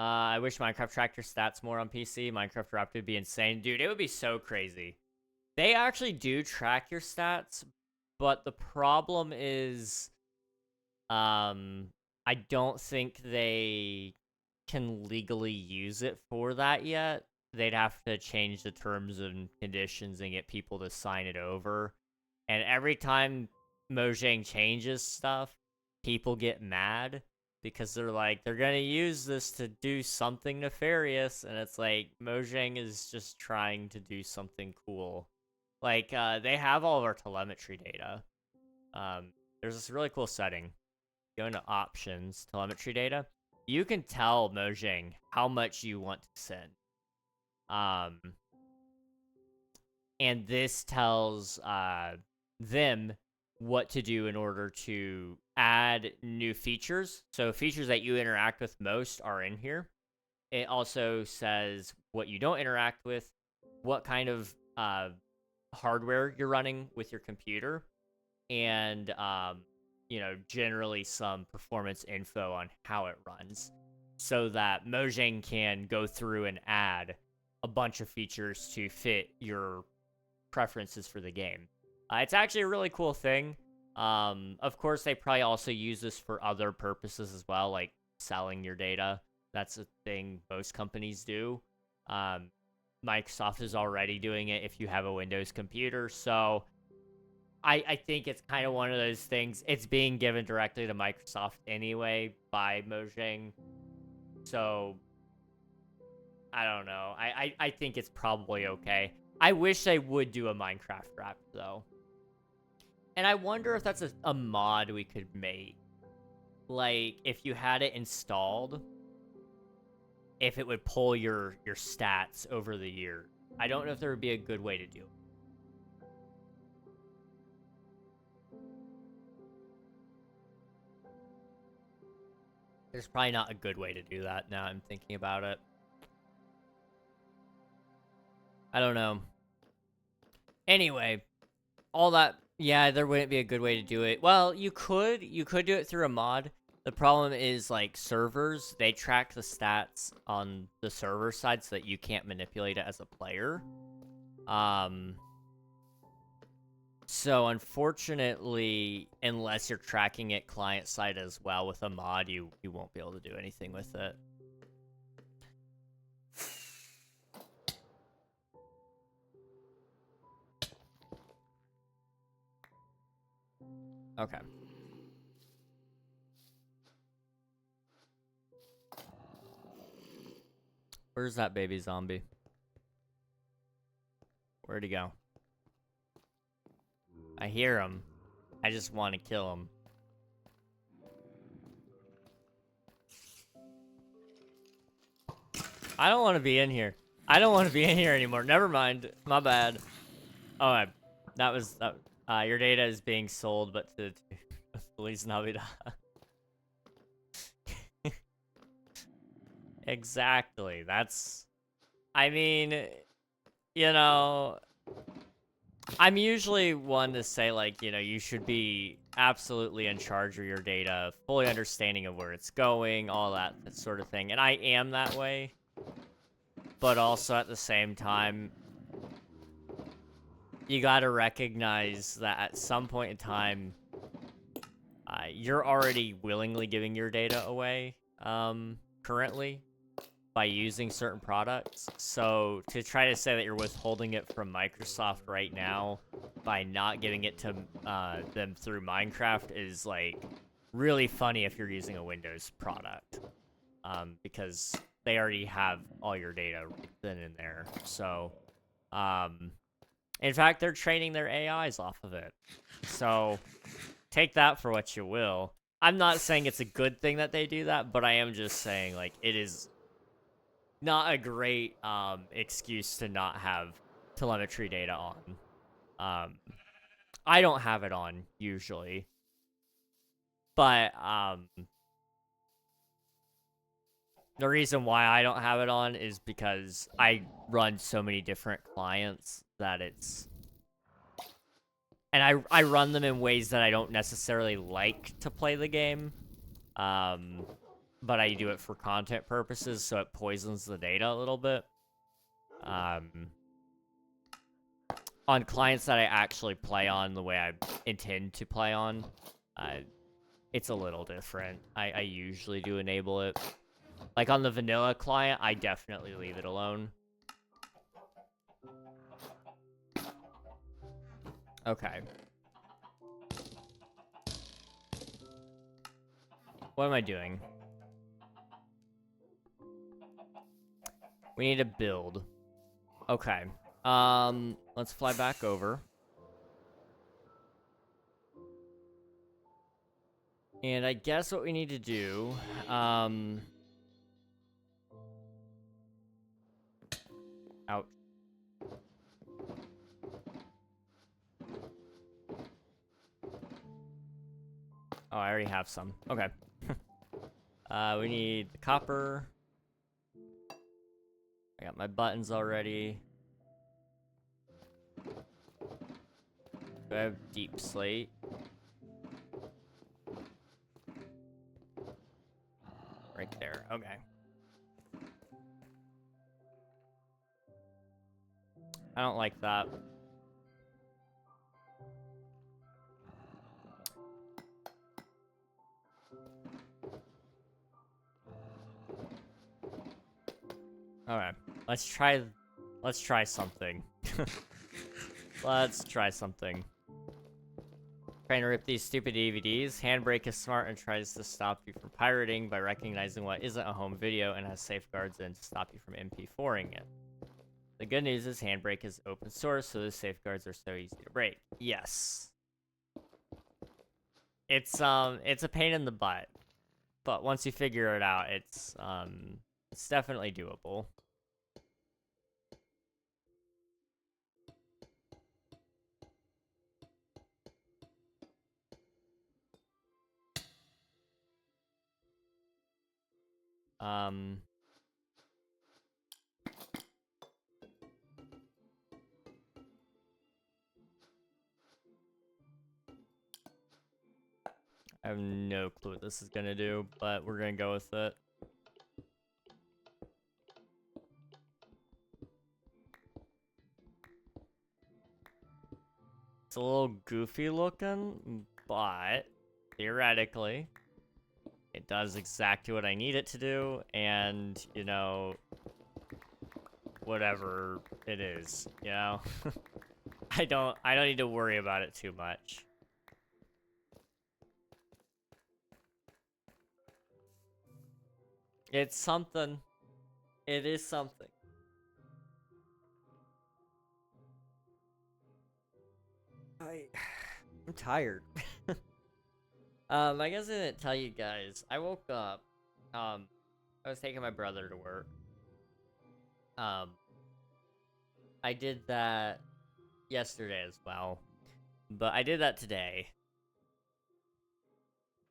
I wish Minecraft tracked your stats more on PC. Minecraft Raptor would be insane. Dude, it would be so crazy. They actually do track your stats, but the problem is, I don't think they can legally use it for that yet. They'd have to change the terms and conditions and get people to sign it over. And every time Mojang changes stuff, people get mad because they're like, they're going to use this to do something nefarious. And it's like, Mojang is just trying to do something cool. Like, they have all of our telemetry data. There's this really cool setting. Go into options, telemetry data. You can tell Mojang how much you want to send. And this tells them what to do in order to add new features. So features that you interact with most are in here. It also says what you don't interact with, what kind of hardware you're running with your computer, and you know, generally some performance info on how it runs, so that Mojang can go through and add a bunch of features to fit your preferences for the game. It's actually a really cool thing. Of course, they probably also use this for other purposes as well, like selling your data. That's a thing most companies do. Microsoft is already doing it if you have a Windows computer, so I think it's kind of one of those things. It's being given directly to Microsoft anyway by Mojang. So, I don't know. I think it's probably okay. I wish they would do a Minecraft rap, though. And I wonder if that's a mod we could make. Like, if you had it installed, if it would pull your stats over the year. I don't know if there would be a good way to do it. There's probably not a good way to do that now I'm thinking about it. I don't know. Anyway, all that, yeah, there wouldn't be a good way to do it. Well, you could do it through a mod. The problem is, like, servers, they track the stats on the server side so that you can't manipulate it as a player. So unfortunately, unless you're tracking it client side as well with a mod, you won't be able to do anything with it. Okay. Where's that baby zombie? Where'd he go? I hear him. I just want to kill him. I don't want to be in here. I don't want to be in here anymore. Never mind. My bad. Oh, that was... your data is being sold, but to Feliz Navidad. Exactly. That's... I mean, you know... I'm usually one to say, like, you know, you should be absolutely in charge of your data, fully understanding of where it's going, all that sort of thing. And I am that way. But also at the same time, you gotta recognize that at some point in time, you're already willingly giving your data away, currently, by using certain products. So to try to say that you're withholding it from Microsoft right now by not giving it to them through Minecraft is, like, really funny if you're using a Windows product, because they already have all your data right then and there. So, in fact, they're training their AIs off of it. So take that for what you will. I'm not saying it's a good thing that they do that, but I am just saying, like, it is not a great excuse to not have telemetry data on. I don't have it on usually, but the reason why I don't have it on is because I run so many different clients that it's and I run them in ways that I don't necessarily like to play the game. But I do it for content purposes, so it poisons the data a little bit. On clients that I actually play on the way I intend to play on, it's a little different. I usually do enable it. Like on the vanilla client, I definitely leave it alone. Okay. What am I doing? We need to build. Okay. Let's fly back over. And I guess what we need to do, ouch. Oh, I already have some. Okay. We need the copper. I got my buttons already. Do I have deep slate? Right there. Okay. I don't like that. Alright. Let's try something. Let's try something. Trying to rip these stupid DVDs. Handbrake is smart and tries to stop you from pirating by recognizing what isn't a home video and has safeguards in to stop you from MP4ing it. The good news is Handbrake is open source, so the safeguards are so easy to break. Yes. It's a pain in the butt. But once you figure it out, it's definitely doable. I have no clue what this is gonna do, but we're gonna go with it. It's a little goofy looking, but theoretically, it does exactly what I need it to do, and, you know, whatever it is, you know? I don't need to worry about it too much. It's something. It is something. I'm tired. I guess I didn't tell you guys. I woke up. I was taking my brother to work. I did that yesterday as well, but I did that today.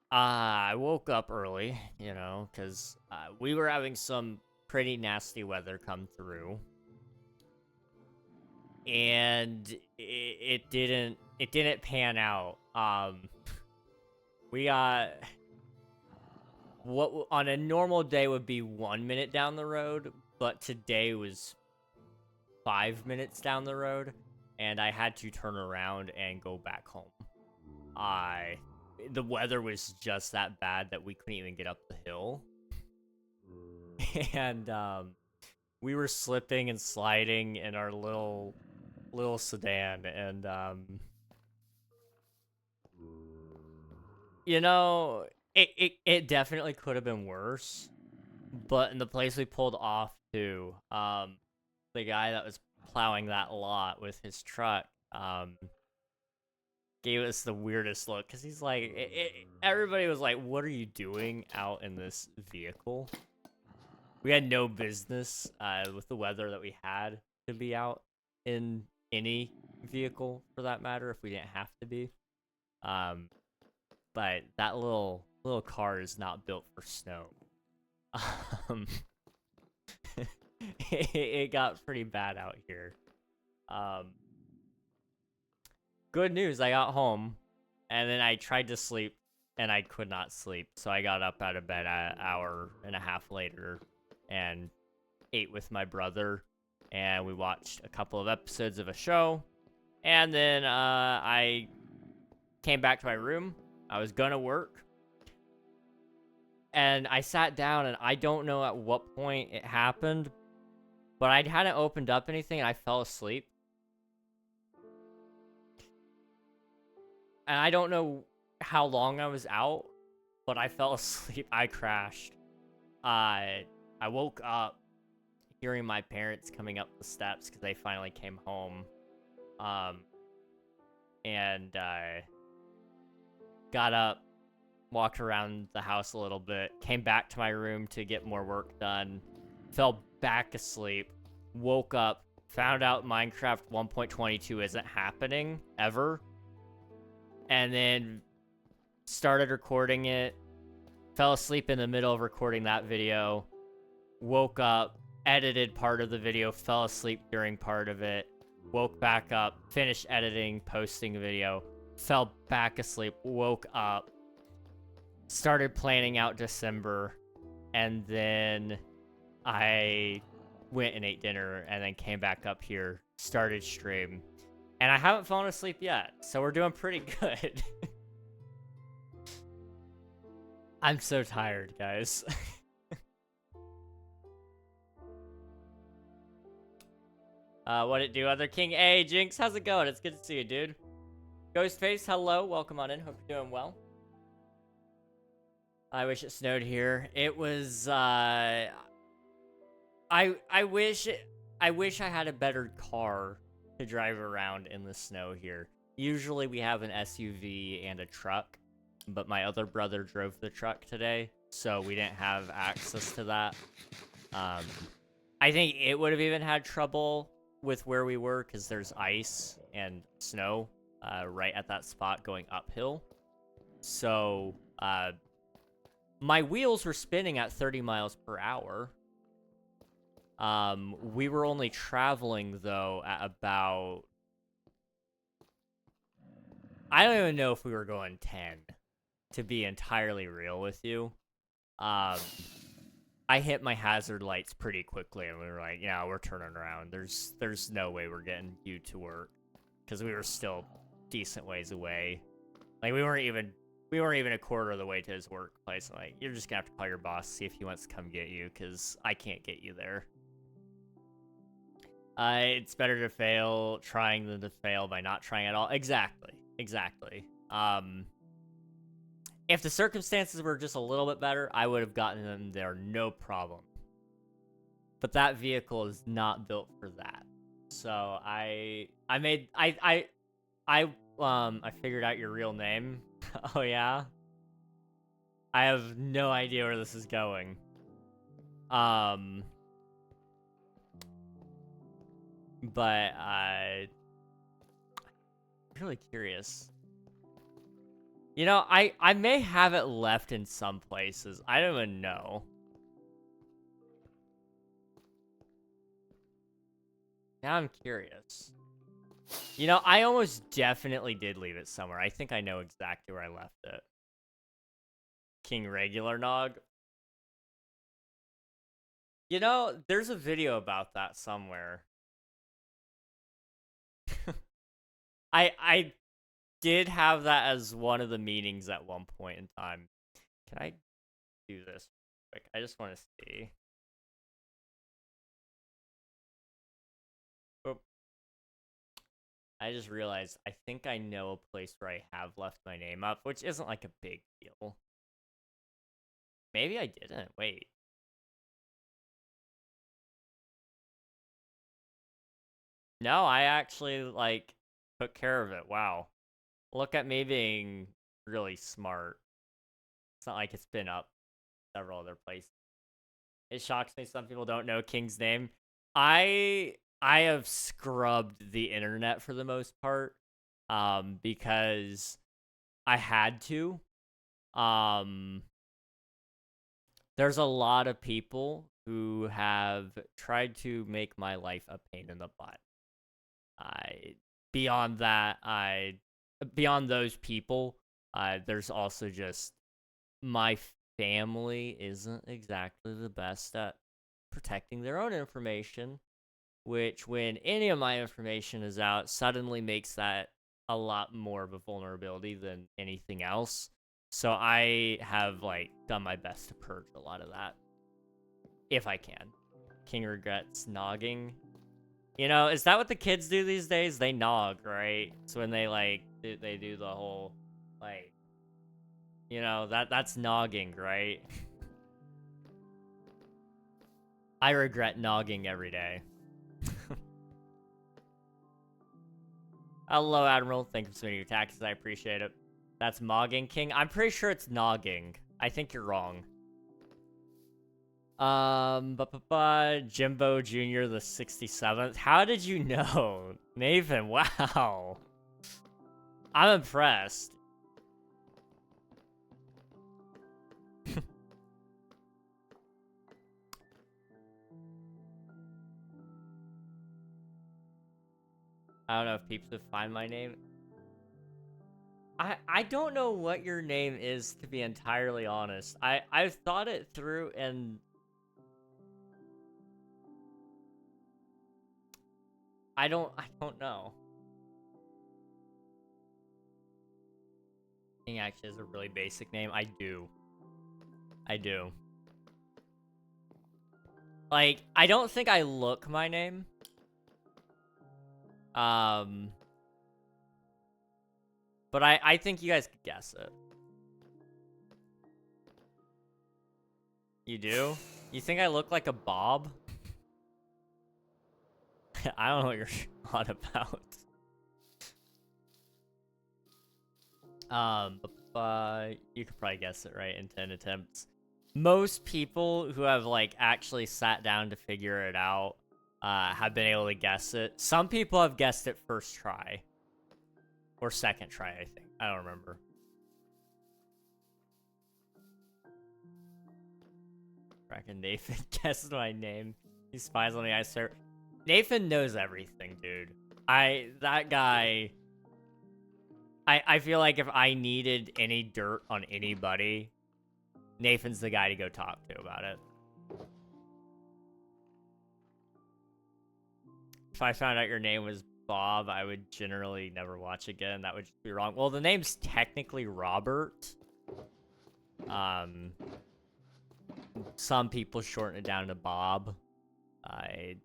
I woke up early, you know, because we were having some pretty nasty weather come through, and it didn't pan out. We got what on a normal day would be 1 minute down the road, but today was 5 minutes down the road, and I had to turn around and go back home. The weather was just that bad that we couldn't even get up the hill. And we were slipping and sliding in our little sedan, and you know, it definitely could have been worse. But in the place we pulled off to, the guy that was plowing that lot with his truck, gave us the weirdest look, because he's like, everybody was like, what are you doing out in this vehicle? We had no business, with the weather that we had, to be out in any vehicle, for that matter, if we didn't have to be. But that little car is not built for snow. It got pretty bad out here. good news, I got home, and then I tried to sleep, and I could not sleep, so I got up out of bed an hour and a half later, and ate with my brother, and we watched a couple of episodes of a show, and then I came back to my room. I was gonna work, and I sat down, and I don't know at what point it happened, but I hadn't opened up anything, and I fell asleep. And I don't know how long I was out, but I fell asleep. I crashed. I woke up hearing my parents coming up the steps because they finally came home. And got up, walked around the house a little bit, came back to my room to get more work done, fell back asleep, woke up, found out Minecraft 1.22 isn't happening ever, and then started recording it, fell asleep in the middle of recording that video, woke up, edited part of the video, fell asleep during part of it, woke back up, finished editing, posting a video, fell back asleep, woke up, started planning out December, and then I went and ate dinner, and then came back up here, started stream, and I haven't fallen asleep yet, so we're doing pretty good. I'm so tired, guys. What it do, Other King? Hey, Jinx, how's it going? It's good to see you, dude. Ghostface, hello, welcome on in, hope you're doing well. I wish it snowed here. It was, I wish I had a better car to drive around in the snow here. Usually we have an SUV and a truck, but my other brother drove the truck today, so we didn't have access to that. I think it would have even had trouble with where we were because there's ice and snow right at that spot going uphill. So my wheels were spinning at 30 miles per hour. We were only traveling, though, at about... I don't even know if we were going 10, to be entirely real with you. I hit my hazard lights pretty quickly, and we were like, yeah, we're turning around. There's no way we're getting you to work, because we were still decent ways away. Like, we weren't even a quarter of the way to his workplace. Like, you're just gonna have to call your boss, see if he wants to come get you, because I can't get you there. It's better to fail trying than to fail by not trying at all. Exactly. If the circumstances were just a little bit better, I would have gotten them there, no problem. But that vehicle is not built for that. So I figured out your real name. Oh yeah? I have no idea where this is going. But I'm really curious. You know, I may have it left in some places. I don't even know. Now I'm curious. You know, I almost definitely did leave it somewhere. I think I know exactly where I left it. King Regular Nog. You know, there's a video about that somewhere. I did have that as one of the meetings at one point in time. Can I do this quick? I just want to see. Oh. I just realized I think I know a place where I have left my name up, which isn't like a big deal. Maybe I didn't. Wait. No, I actually, like, took care of it. Wow. Look at me being really smart. It's not like it's been up several other places. It shocks me some people don't know King's name. I have scrubbed the internet for the most part, because I had to. There's a lot of people who have tried to make my life a pain in the butt. beyond that, beyond those people, there's also just my family isn't exactly the best at protecting their own information, which when any of my information is out, suddenly makes that a lot more of a vulnerability than anything else. So I have, like, done my best to purge a lot of that, if I can. King regrets nogging. You know, is that what the kids do these days? They nog, right? So when they, like, they do the whole, like, you know, that's nogging, right? I regret nogging every day. Hello, Admiral. Thank you for submitting your taxes. I appreciate it. That's mogging, King. I'm pretty sure it's nogging. I think you're wrong. Jimbo Jr. the 67th. How did you know? Nathan, wow. I'm impressed. I don't know if people would find my name. I don't know what your name is, to be entirely honest. I've thought it through and I don't know. King actually has a really basic name. I do. Like, I don't think I look my name. But I think you guys could guess it. You do? You think I look like a Bob? I don't know what you're on about. But you could probably guess it right in 10 attempts. Most people who have, like, actually sat down to figure it out have been able to guess it. Some people have guessed it first try. Or second try, I think. I don't remember. Frackin' Nathan guessed my name. He spies on me, I swear. Nathan knows everything, dude. That guy... I feel like if I needed any dirt on anybody, Nathan's the guy to go talk to about it. If I found out your name was Bob, I would generally never watch again. That would just be wrong. Well, the name's technically Robert. Some people shorten it down to Bob. I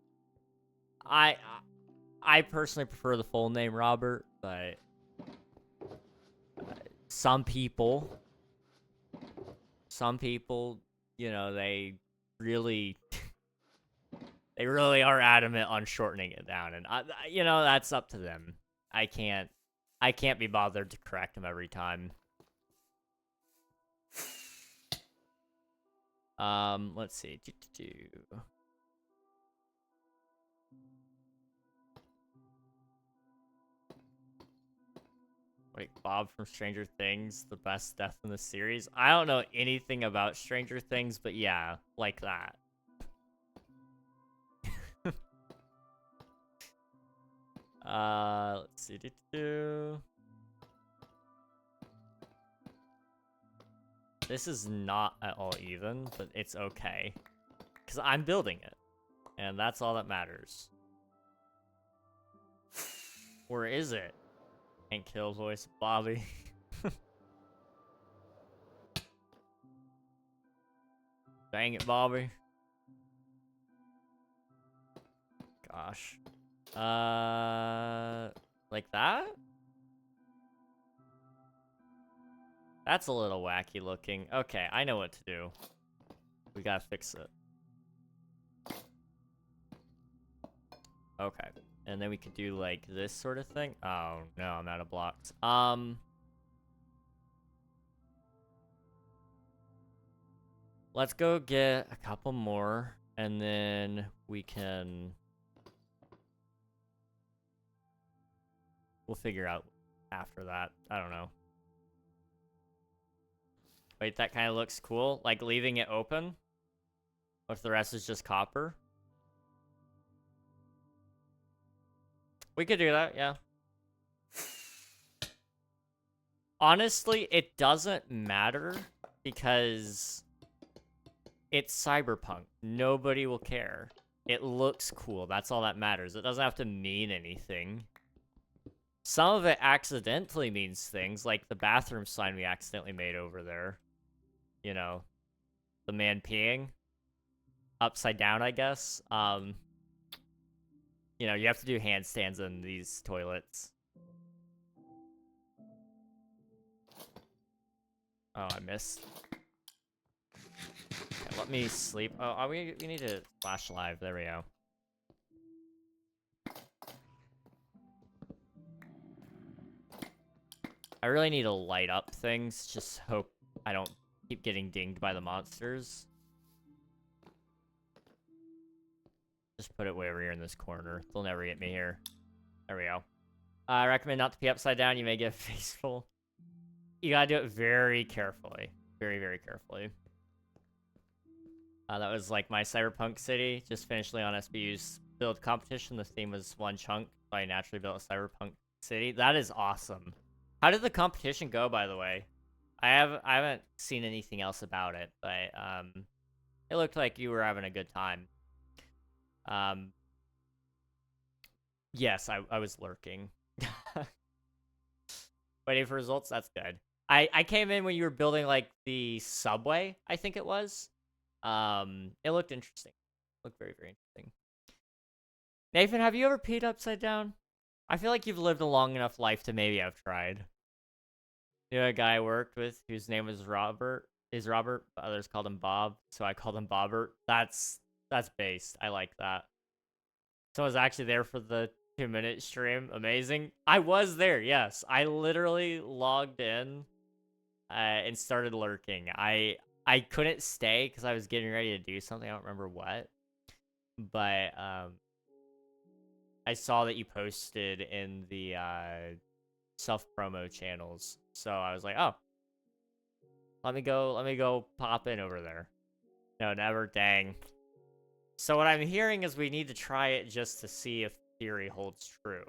personally prefer the full name Robert, but some people, you know, they really are adamant on shortening it down, and you know, that's up to them. I can't be bothered to correct them every time. Let's see. Wait, Bob from Stranger Things, the best death in the series? I don't know anything about Stranger Things, but yeah, like that. Let's see. This is not at all even, but it's okay. Because I'm building it. And that's all that matters. Or is it? Can't kill voice Bobby. Dang it, Bobby. Gosh. Like that? That's a little wacky looking. Okay, I know what to do. We gotta fix it. Okay. And then we could do, like, this sort of thing. Oh, no, I'm out of blocks. Let's go get a couple more, and then we can... We'll figure out after that. I don't know. Wait, that kind of looks cool. Like, leaving it open? What if the rest is just copper? We could do that, yeah. Honestly, it doesn't matter because it's cyberpunk. Nobody will care. It looks cool. That's all that matters. It doesn't have to mean anything. Some of it accidentally means things, like the bathroom sign we accidentally made over there. You know, the man peeing upside down, I guess. You know, you have to do handstands in these toilets. Oh, I missed. Okay, let me sleep. Oh, we need to flash live. There we go. I really need to light up things. Just hope I don't keep getting dinged by the monsters. Just put it way over here in this corner. They'll never get me here. There we go. I recommend not to pee upside down. You may get a face full. You gotta do it very carefully. Very, very carefully. That was like my Cyberpunk city. Just finished on SBU's build competition. The theme was one chunk, so I naturally built a Cyberpunk city. That is awesome. How did the competition go, by the way? I haven't seen anything else about it, but it looked like you were having a good time. Yes, I was lurking. Waiting for results. That's good. I came in when you were building like the subway. I think it was. It looked interesting. Looked very, very interesting. Nathan, have you ever peed upside down? I feel like you've lived a long enough life to maybe have tried. You know, a guy I worked with whose name was Robert. But others called him Bob, so I called him Bobbert. That's based. I like that. Someone's actually there for the 2-minute stream. Amazing. I was there, yes. I literally logged in and started lurking. I couldn't stay because I was getting ready to do something. I don't remember what. But I saw that you posted in the self-promo channels. So I was like, oh. Let me go pop in over there. No, never. Dang. So what I'm hearing is we need to try it just to see if theory holds true.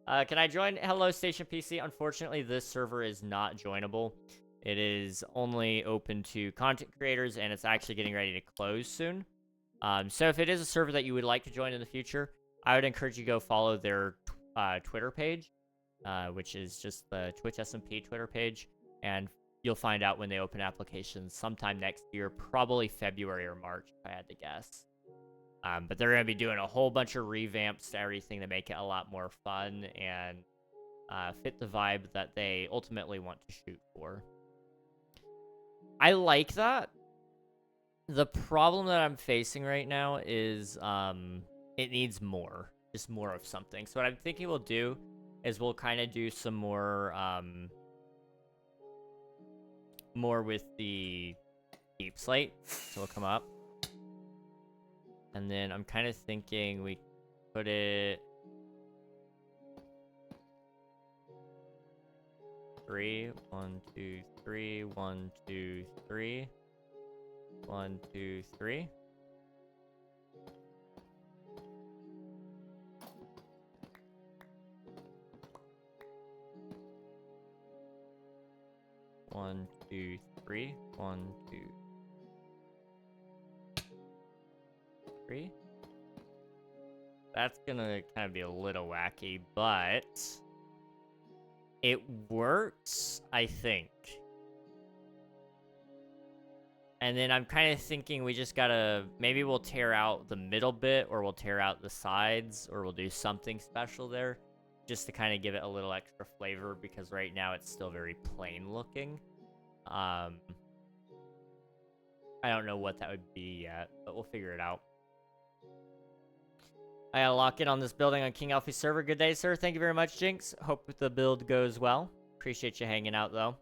Can I join? Hello, Station PC. Unfortunately, this server is not joinable. It is only open to content creators, and it's actually getting ready to close soon. So if it is a server that you would like to join in the future, I would encourage you to go follow their Twitter page, which is just the Twitch SMP Twitter page, and you'll find out when they open applications sometime next year, probably February or March, if I had to guess. But they're going to be doing a whole bunch of revamps to everything to make it a lot more fun and fit the vibe that they ultimately want to shoot for. I like that. The problem that I'm facing right now is it needs more. Just more of something. So what I'm thinking we'll do is we'll kind of do some more with the deep slate. So we'll come up. And then I'm kind of thinking we put it 3, 1, 2, 3, 1, 2, 3, 1, 2, 3. One, two, three. 1, 2, 3. That's gonna kind of be a little wacky, but it works, I think. And then I'm kind of thinking we just gotta, maybe we'll tear out the middle bit, or we'll tear out the sides, or we'll do something special there, just to kind of give it a little extra flavor, because right now it's still very plain looking. I don't know what that would be yet, but we'll figure it out. I gotta lock in on this building on King Alfie's server. Good day, sir. Thank you very much, Jinx. Hope the build goes well. Appreciate you hanging out, though.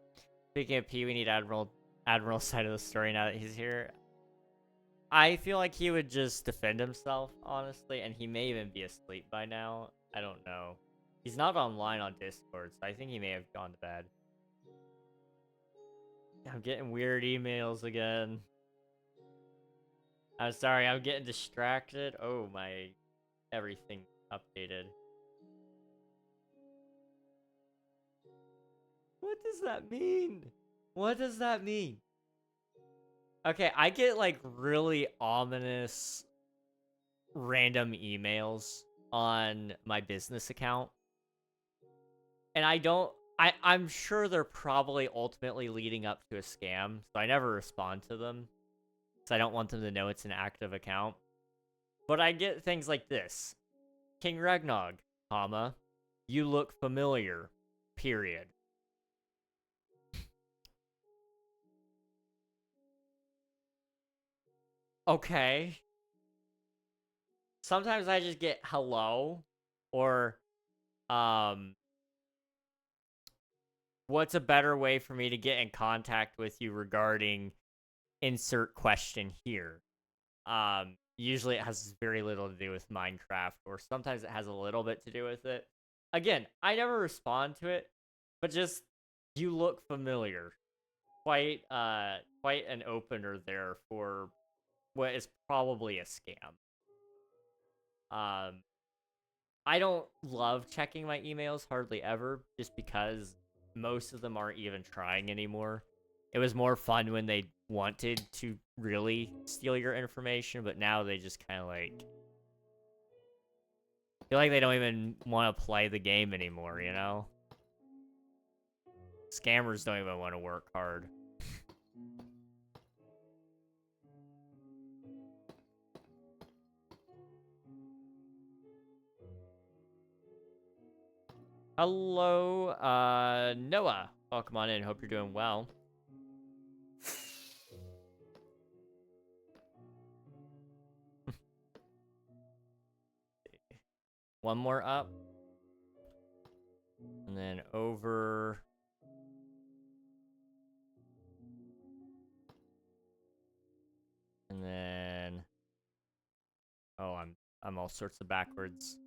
Speaking of P, we need Admiral's side of the story now that he's here. I feel like he would just defend himself, honestly, and he may even be asleep by now. I don't know. He's not online on Discord, so I think he may have gone to bed. I'm getting weird emails again. I'm sorry, I'm getting distracted. Oh my, everything updated. What does that mean? What does that mean? Okay, I get like really ominous random emails on my business account. And I'm sure they're probably ultimately leading up to a scam, so I never respond to them. Because I don't want them to know it's an active account. But I get things like this. King Ragnog, comma, you look familiar, period. Okay. Sometimes I just get hello, or, what's a better way for me to get in contact with you regarding insert question here? Usually it has very little to do with Minecraft, or sometimes it has a little bit to do with it. Again, I never respond to it, but just, you look familiar. Quite an opener there for what is probably a scam. I don't love checking my emails hardly ever, just because most of them aren't even trying anymore. It was more fun when they wanted to really steal your information, but now they just kind of like feel like they don't even want to play the game anymore, you know? Scammers don't even want to work hard. Hello, Noah. Welcome on in. Hope you're doing well. One more up. And then over. And then... Oh, I'm all sorts of backwards.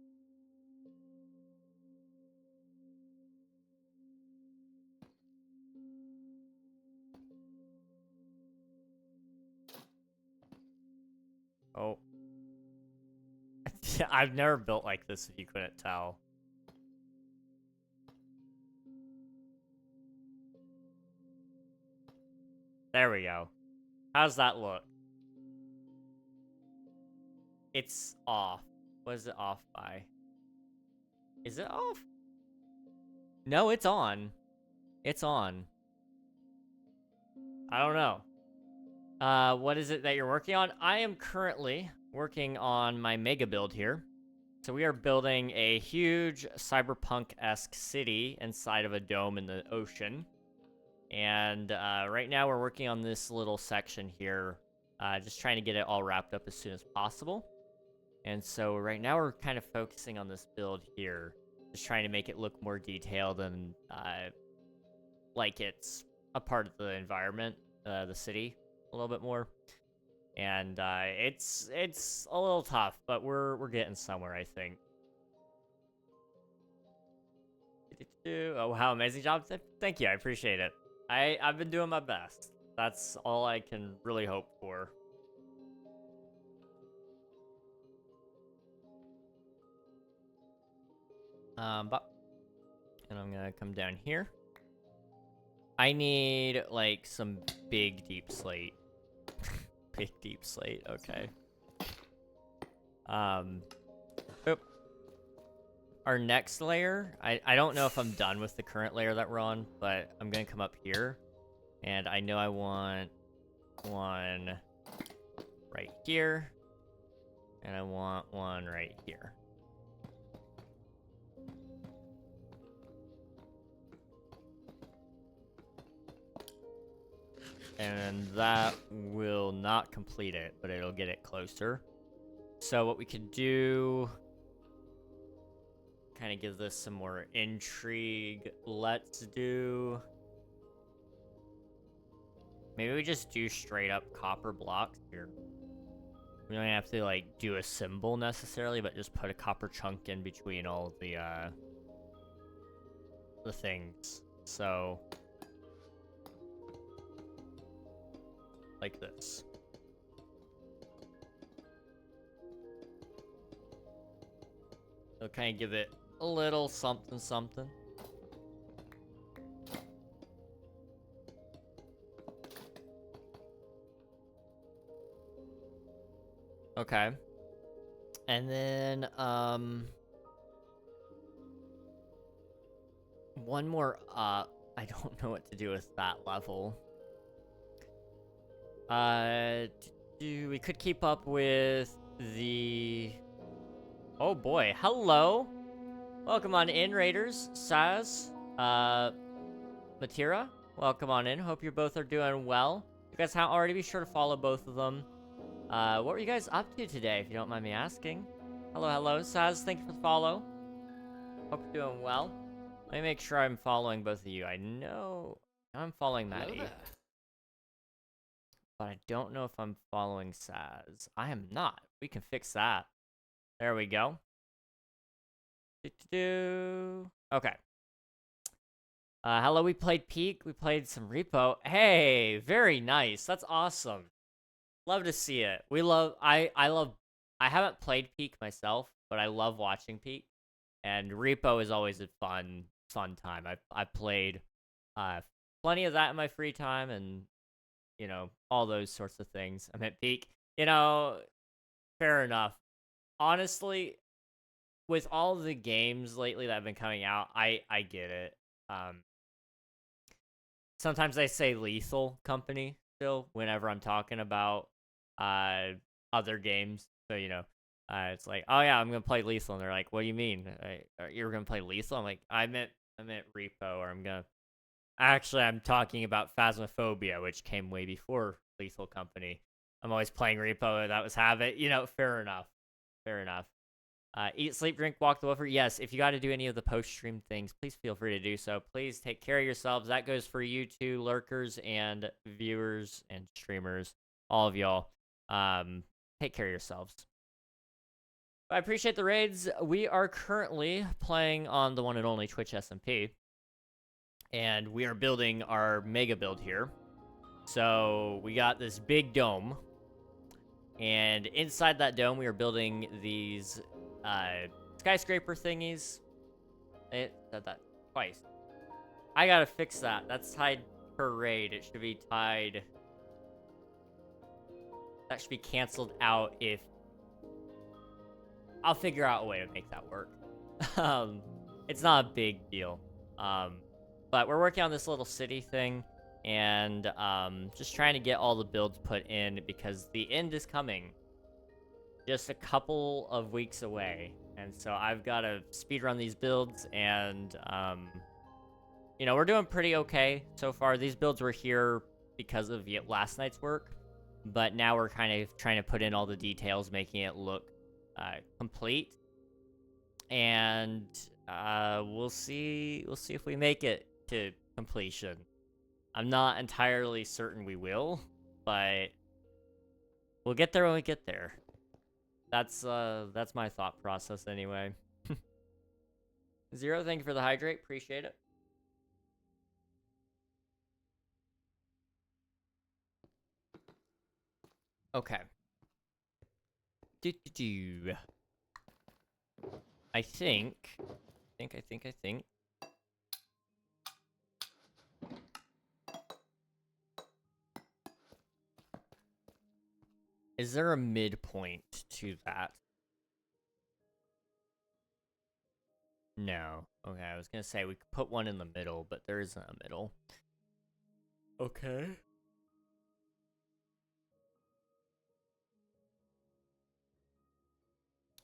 Oh. I've never built like this if you couldn't tell. There we go. How's that look? It's off. What is it off by? Is it off? No, it's on. It's on. I don't know. What is it that you're working on? I am currently working on my mega build here. So we are building a huge cyberpunk-esque city inside of a dome in the ocean. And right now we're working on this little section here, just trying to get it all wrapped up as soon as possible. And so right now we're kind of focusing on this build here, just trying to make it look more detailed and like it's a part of the environment, the city, a little bit more. And it's a little tough, but we're getting somewhere, I think. Oh wow, amazing job! Thank you, I appreciate it. I've been doing my best. That's all I can really hope for. And I'm gonna come down here. I need like some big deep slate. Big deep slate, okay. Oop. Our next layer, I don't know if I'm done with the current layer that we're on, but I'm gonna come up here. And I know I want one right here. And I want one right here. And that will not complete it, but it'll get it closer. So what we could do, kind of give this some more intrigue. Let's do, maybe we just do straight up copper blocks here. We don't have to like do a symbol necessarily, but just put a copper chunk in between all of the things. So like this. It'll kind of give it a little something something. Okay. And then, one more up. I don't know what to do with that level. We could keep up with the... Oh boy, hello! Welcome on in, Raiders, Saz, Matira. Welcome on in, hope you both are doing well. If you guys haven't already, be sure to follow both of them. What were you guys up to today, if you don't mind me asking? Hello, Saz, thank you for the follow. Hope you're doing well. Let me make sure I'm following both of you. I know I'm following Maddie, but I don't know if I'm following Saz. I am not. We can fix that. There we go. Okay. Hello, we played Peak. We played some Repo. Hey, very nice. That's awesome. Love to see it. I haven't played Peak myself, but I love watching Peak. And Repo is always a fun time. I played plenty of that in my free time, and you know, all those sorts of things. I'm at Peak. You know, fair enough. Honestly, with all the games lately that have been coming out, I get it. Sometimes I say Lethal Company still whenever I'm talking about other games. So, you know, it's like, oh yeah, I'm gonna play Lethal, and they're like, what do you mean? You're gonna play Lethal? I'm like, I meant Repo, or I'm talking about Phasmophobia, which came way before Lethal Company. I'm always playing Repo, that was Habit. You know, fair enough. Eat, sleep, drink, walk the woofer. Yes, if you got to do any of the post-stream things, please feel free to do so. Please take care of yourselves. That goes for you too, lurkers and viewers and streamers, all of y'all. Take care of yourselves. I appreciate the raids. We are currently playing on the one and only Twitch SMP, and we are building our mega build here. So we got this big dome, and inside that dome, we are building these skyscraper thingies. It said that twice. I gotta fix that. That's tied per raid. It should be tied. That should be canceled out if... I'll figure out a way to make that work. It's not a big deal. But we're working on this little city thing, and just trying to get all the builds put in because the end is coming. Just a couple of weeks away, and so I've got to speedrun these builds, and you know, we're doing pretty okay so far. These builds were here because of last night's work, but now we're kind of trying to put in all the details, making it look complete, and we'll see if we make it to completion. I'm not entirely certain we will, but we'll get there when we get there. That's my thought process anyway. Zero, thank you for the hydrate. Appreciate it. Okay. I think. Is there a midpoint to that? No. Okay, I was gonna say we could put one in the middle, but there isn't a middle. Okay.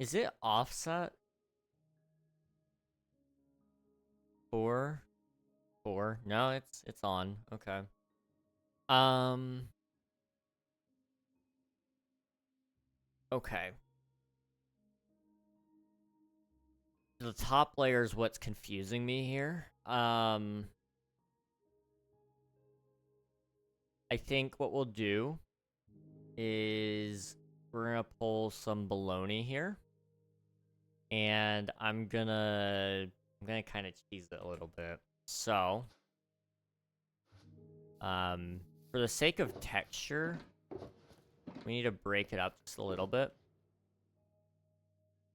Is it offset? 4? No, it's on. Okay. Okay. The top layer is what's confusing me here. I think what we'll do is we're gonna pull some baloney here, and I'm gonna kind of cheese it a little bit. So, for the sake of texture, we need to break it up just a little bit.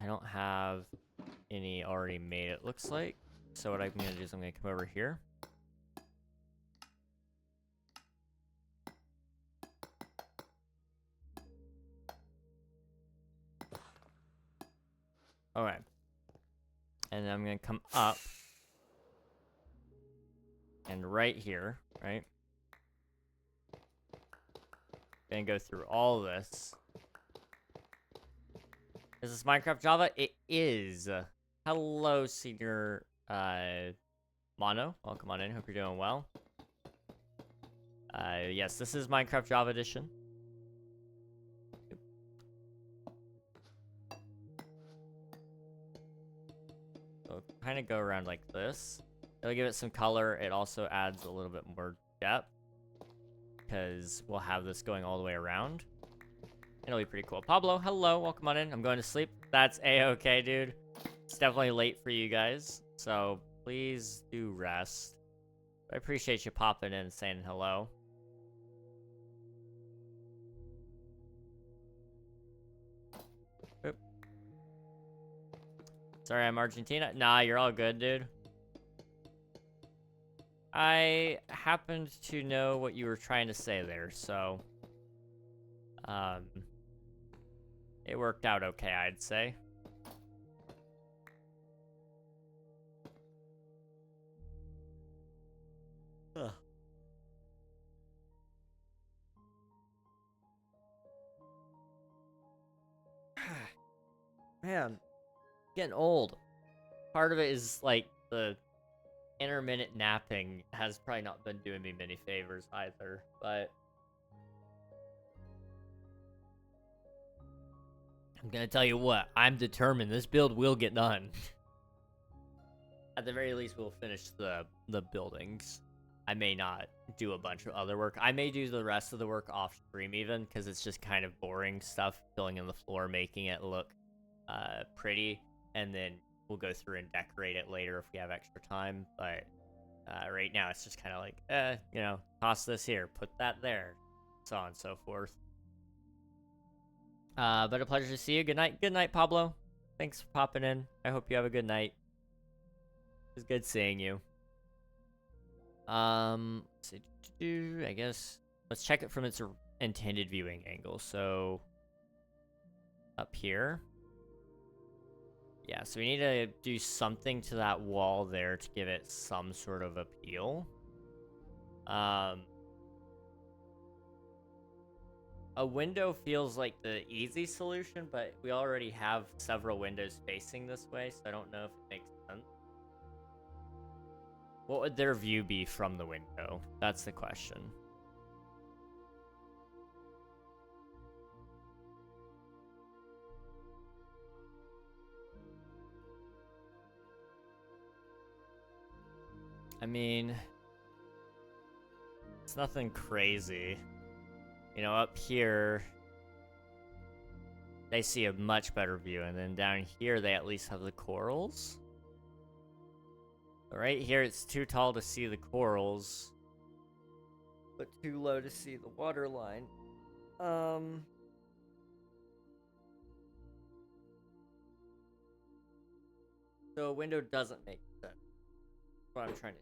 I don't have any already made, it looks like. So what I'm gonna do is I'm gonna come over here. Okay. And then I'm gonna come up. And right here, right? Gonna go through all this. Is this Minecraft Java? It is. Hello, Senior Mono. Welcome on in. Hope you're doing well. Yes, this is Minecraft Java Edition. So kind of go around like this. It'll give it some color. It also adds a little bit more depth because we'll have this going all the way around. It'll be pretty cool. Pablo, hello. Welcome on in. I'm going to sleep. That's a-okay, dude. It's definitely late for you guys, so please do rest. I appreciate you popping in and saying hello. Oop. Sorry, I'm Argentina. Nah, you're all good, dude. I happened to know what you were trying to say there, so it worked out okay, I'd say. Ugh. Man, getting old. Part of it is like the intermittent napping has probably not been doing me many favors either, but I'm gonna tell you what, I'm determined this build will get done. At the very least, we'll finish the buildings. I may not do a bunch of other work. I may do the rest of the work off stream even, because it's just kind of boring stuff, filling in the floor, making it look pretty, and then we'll go through and decorate it later if we have extra time. But right now, it's just kind of like, you know, toss this here, put that there, so on and so forth. But a pleasure to see you. Good night, Pablo. Thanks for popping in. I hope you have a good night. It was good seeing you. Let's see, I guess let's check it from its intended viewing angle. So up here. Yeah, so we need to do something to that wall there to give it some sort of appeal. A window feels like the easy solution, but we already have several windows facing this way, so I don't know if it makes sense. What would their view be from the window? That's the question. I mean, it's nothing crazy. You know, up here, they see a much better view, and then down here, they at least have the corals. Right here, it's too tall to see the corals, but too low to see the water line. So a window doesn't make sense. That's what I'm trying to.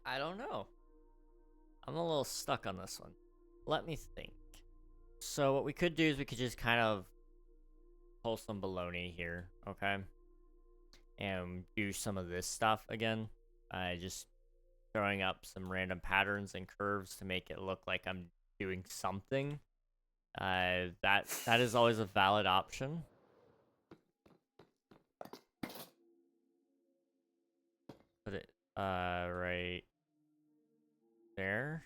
I don't know. I'm a little stuck on this one. Let me think. So what we could do is we could just kind of pull some baloney here, okay? And do some of this stuff again. Just throwing up some random patterns and curves to make it look like I'm doing something. That is always a valid option. Put it right there.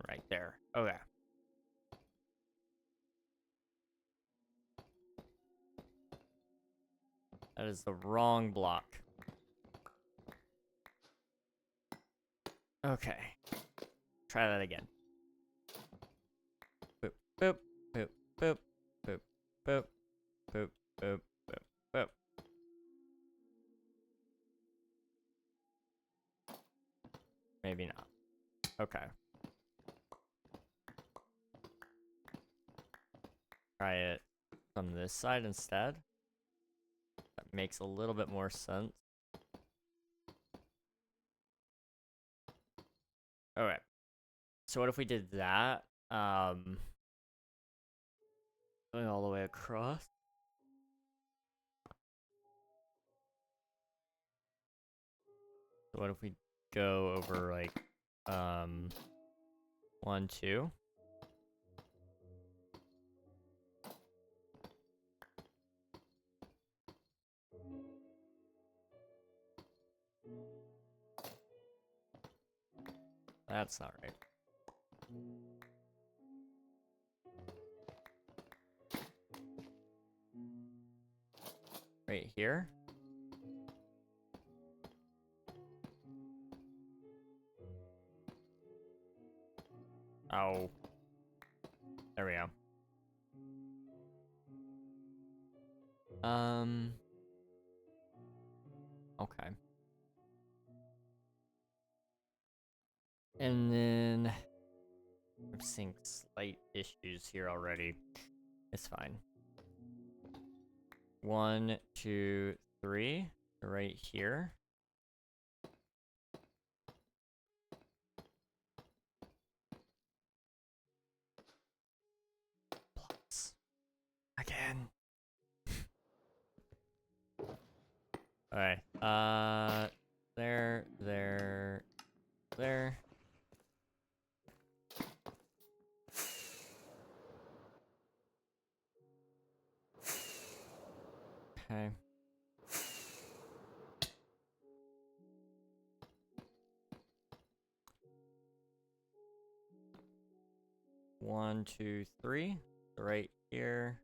Right there. Okay. That is the wrong block. Okay. Try that again. Boop, boop, boop, boop, boop, boop, boop, boop, boop, boop. Maybe not. Okay. try it from this side instead. That makes a little bit more sense. Alright. So what if we did that? Going all the way across. So what if we go over like 1, 2? That's not right. Right here. Oh. There we go. Okay. And then I'm seeing slight issues here already. It's fine. 1, 2, 3, right here. Plus. Again. Alright. There. Okay. One, 2, 3, right here.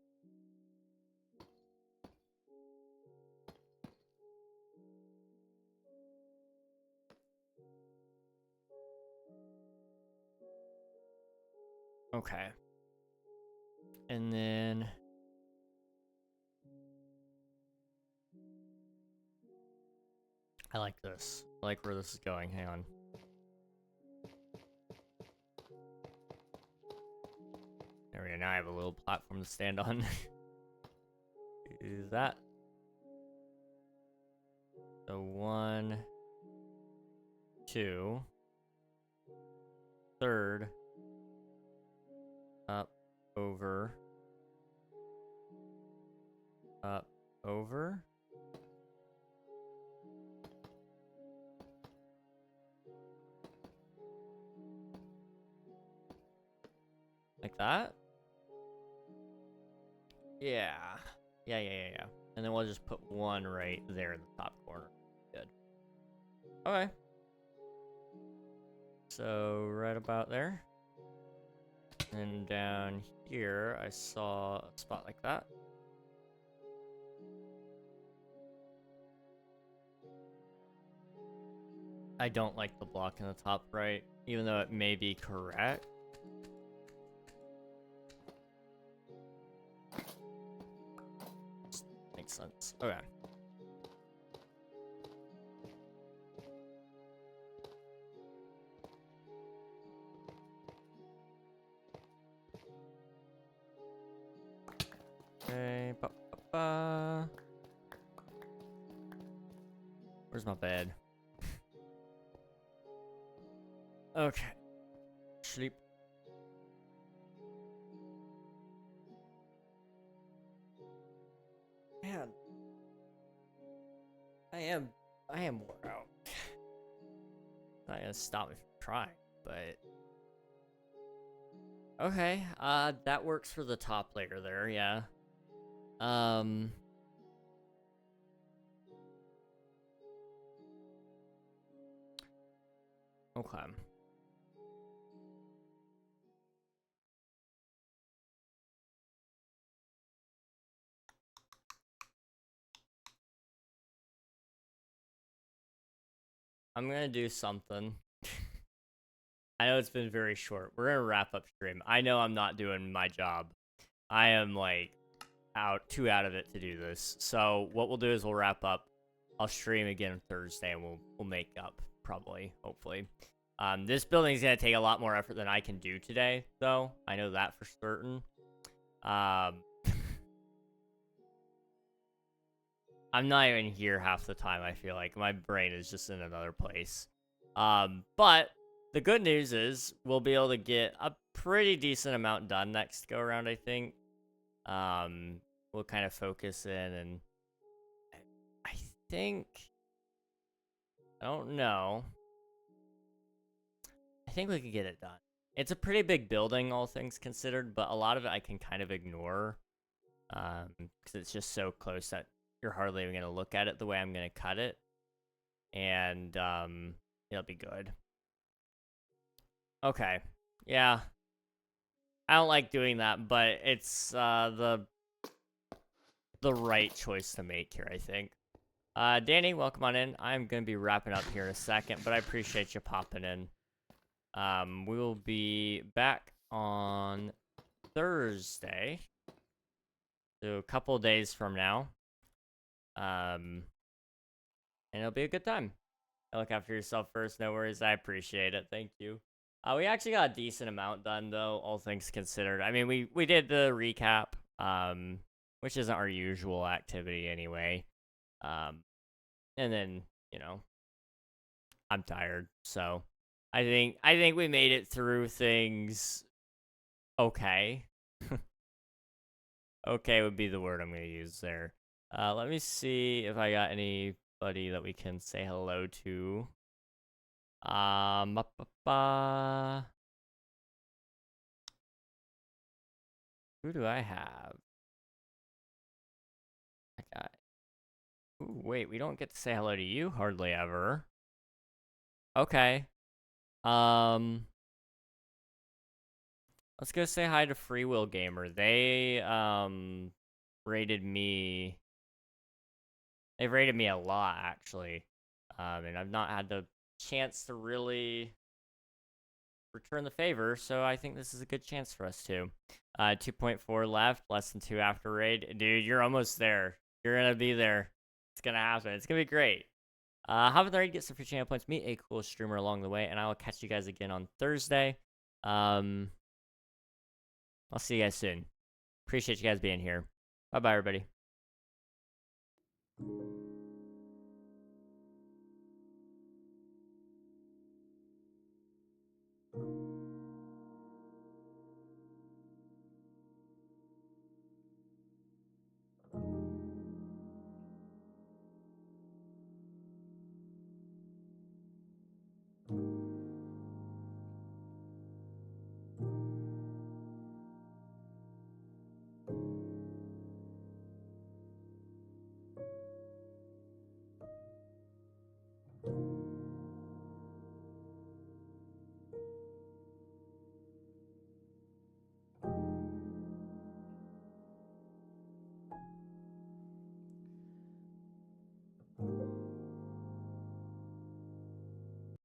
Okay. And then I like this. I like where this is going. Hang on. There we go. Now I have a little platform to stand on. Is that? So 1, 2, third, up, over, up, over. Like that? Yeah. Yeah. And then we'll just put 1 right there in the top corner. Good. Okay. So, right about there. And down here, I saw a spot like that. I don't like the block in the top right, even though it may be correct. Makes sense. Okay. Okay. Where's my bed? Okay. Sleep. Man. I am wore out. Not gonna stop me from trying, but okay. That works for the top layer there, yeah. Okay. I'm gonna do something. I know it's been very short. We're gonna wrap up stream. I know I'm not doing my job. I am like too out of it to do this. So what we'll do is we'll wrap up. I'll stream again Thursday and we'll make up probably, hopefully. This building is gonna take a lot more effort than I can do today, though. I know that for certain. I'm not even here half the time, I feel like. My brain is just in another place. But the good news is we'll be able to get a pretty decent amount done next go around, I think. We'll kind of focus in, and I think, I don't know. I think we could get it done. It's a pretty big building, all things considered, but a lot of it I can kind of ignore. Because it's just so close that you're hardly even going to look at it the way I'm going to cut it. And, it'll be good. Okay. Yeah. I don't like doing that, but it's, the right choice to make here, I think. Danny, welcome on in. I'm going to be wrapping up here in a second, but I appreciate you popping in. We will be back on Thursday. So a couple days from now. And it'll be a good time. Look after yourself first, no worries. I appreciate it. Thank you. We actually got a decent amount done, though, all things considered. I mean, we did the recap, which isn't our usual activity anyway. And then, you know, I'm tired, so I think we made it through things okay. Okay would be the word I'm going to use there. Let me see if I got anybody that we can say hello to. Who do I have? I got. Ooh, wait, we don't get to say hello to you hardly ever. Okay. Let's go say hi to Free Will Gamer. They rated me. They've rated me a lot, actually. And I've not had the chance to really return the favor, so I think this is a good chance for us to. 2.4 left, less than 2 after raid. Dude, you're almost there. You're gonna be there. It's gonna happen. It's gonna be great. Hop in the raid, get some free channel points, meet a cool streamer along the way, and I will catch you guys again on Thursday. I'll see you guys soon. Appreciate you guys being here. Bye-bye, everybody.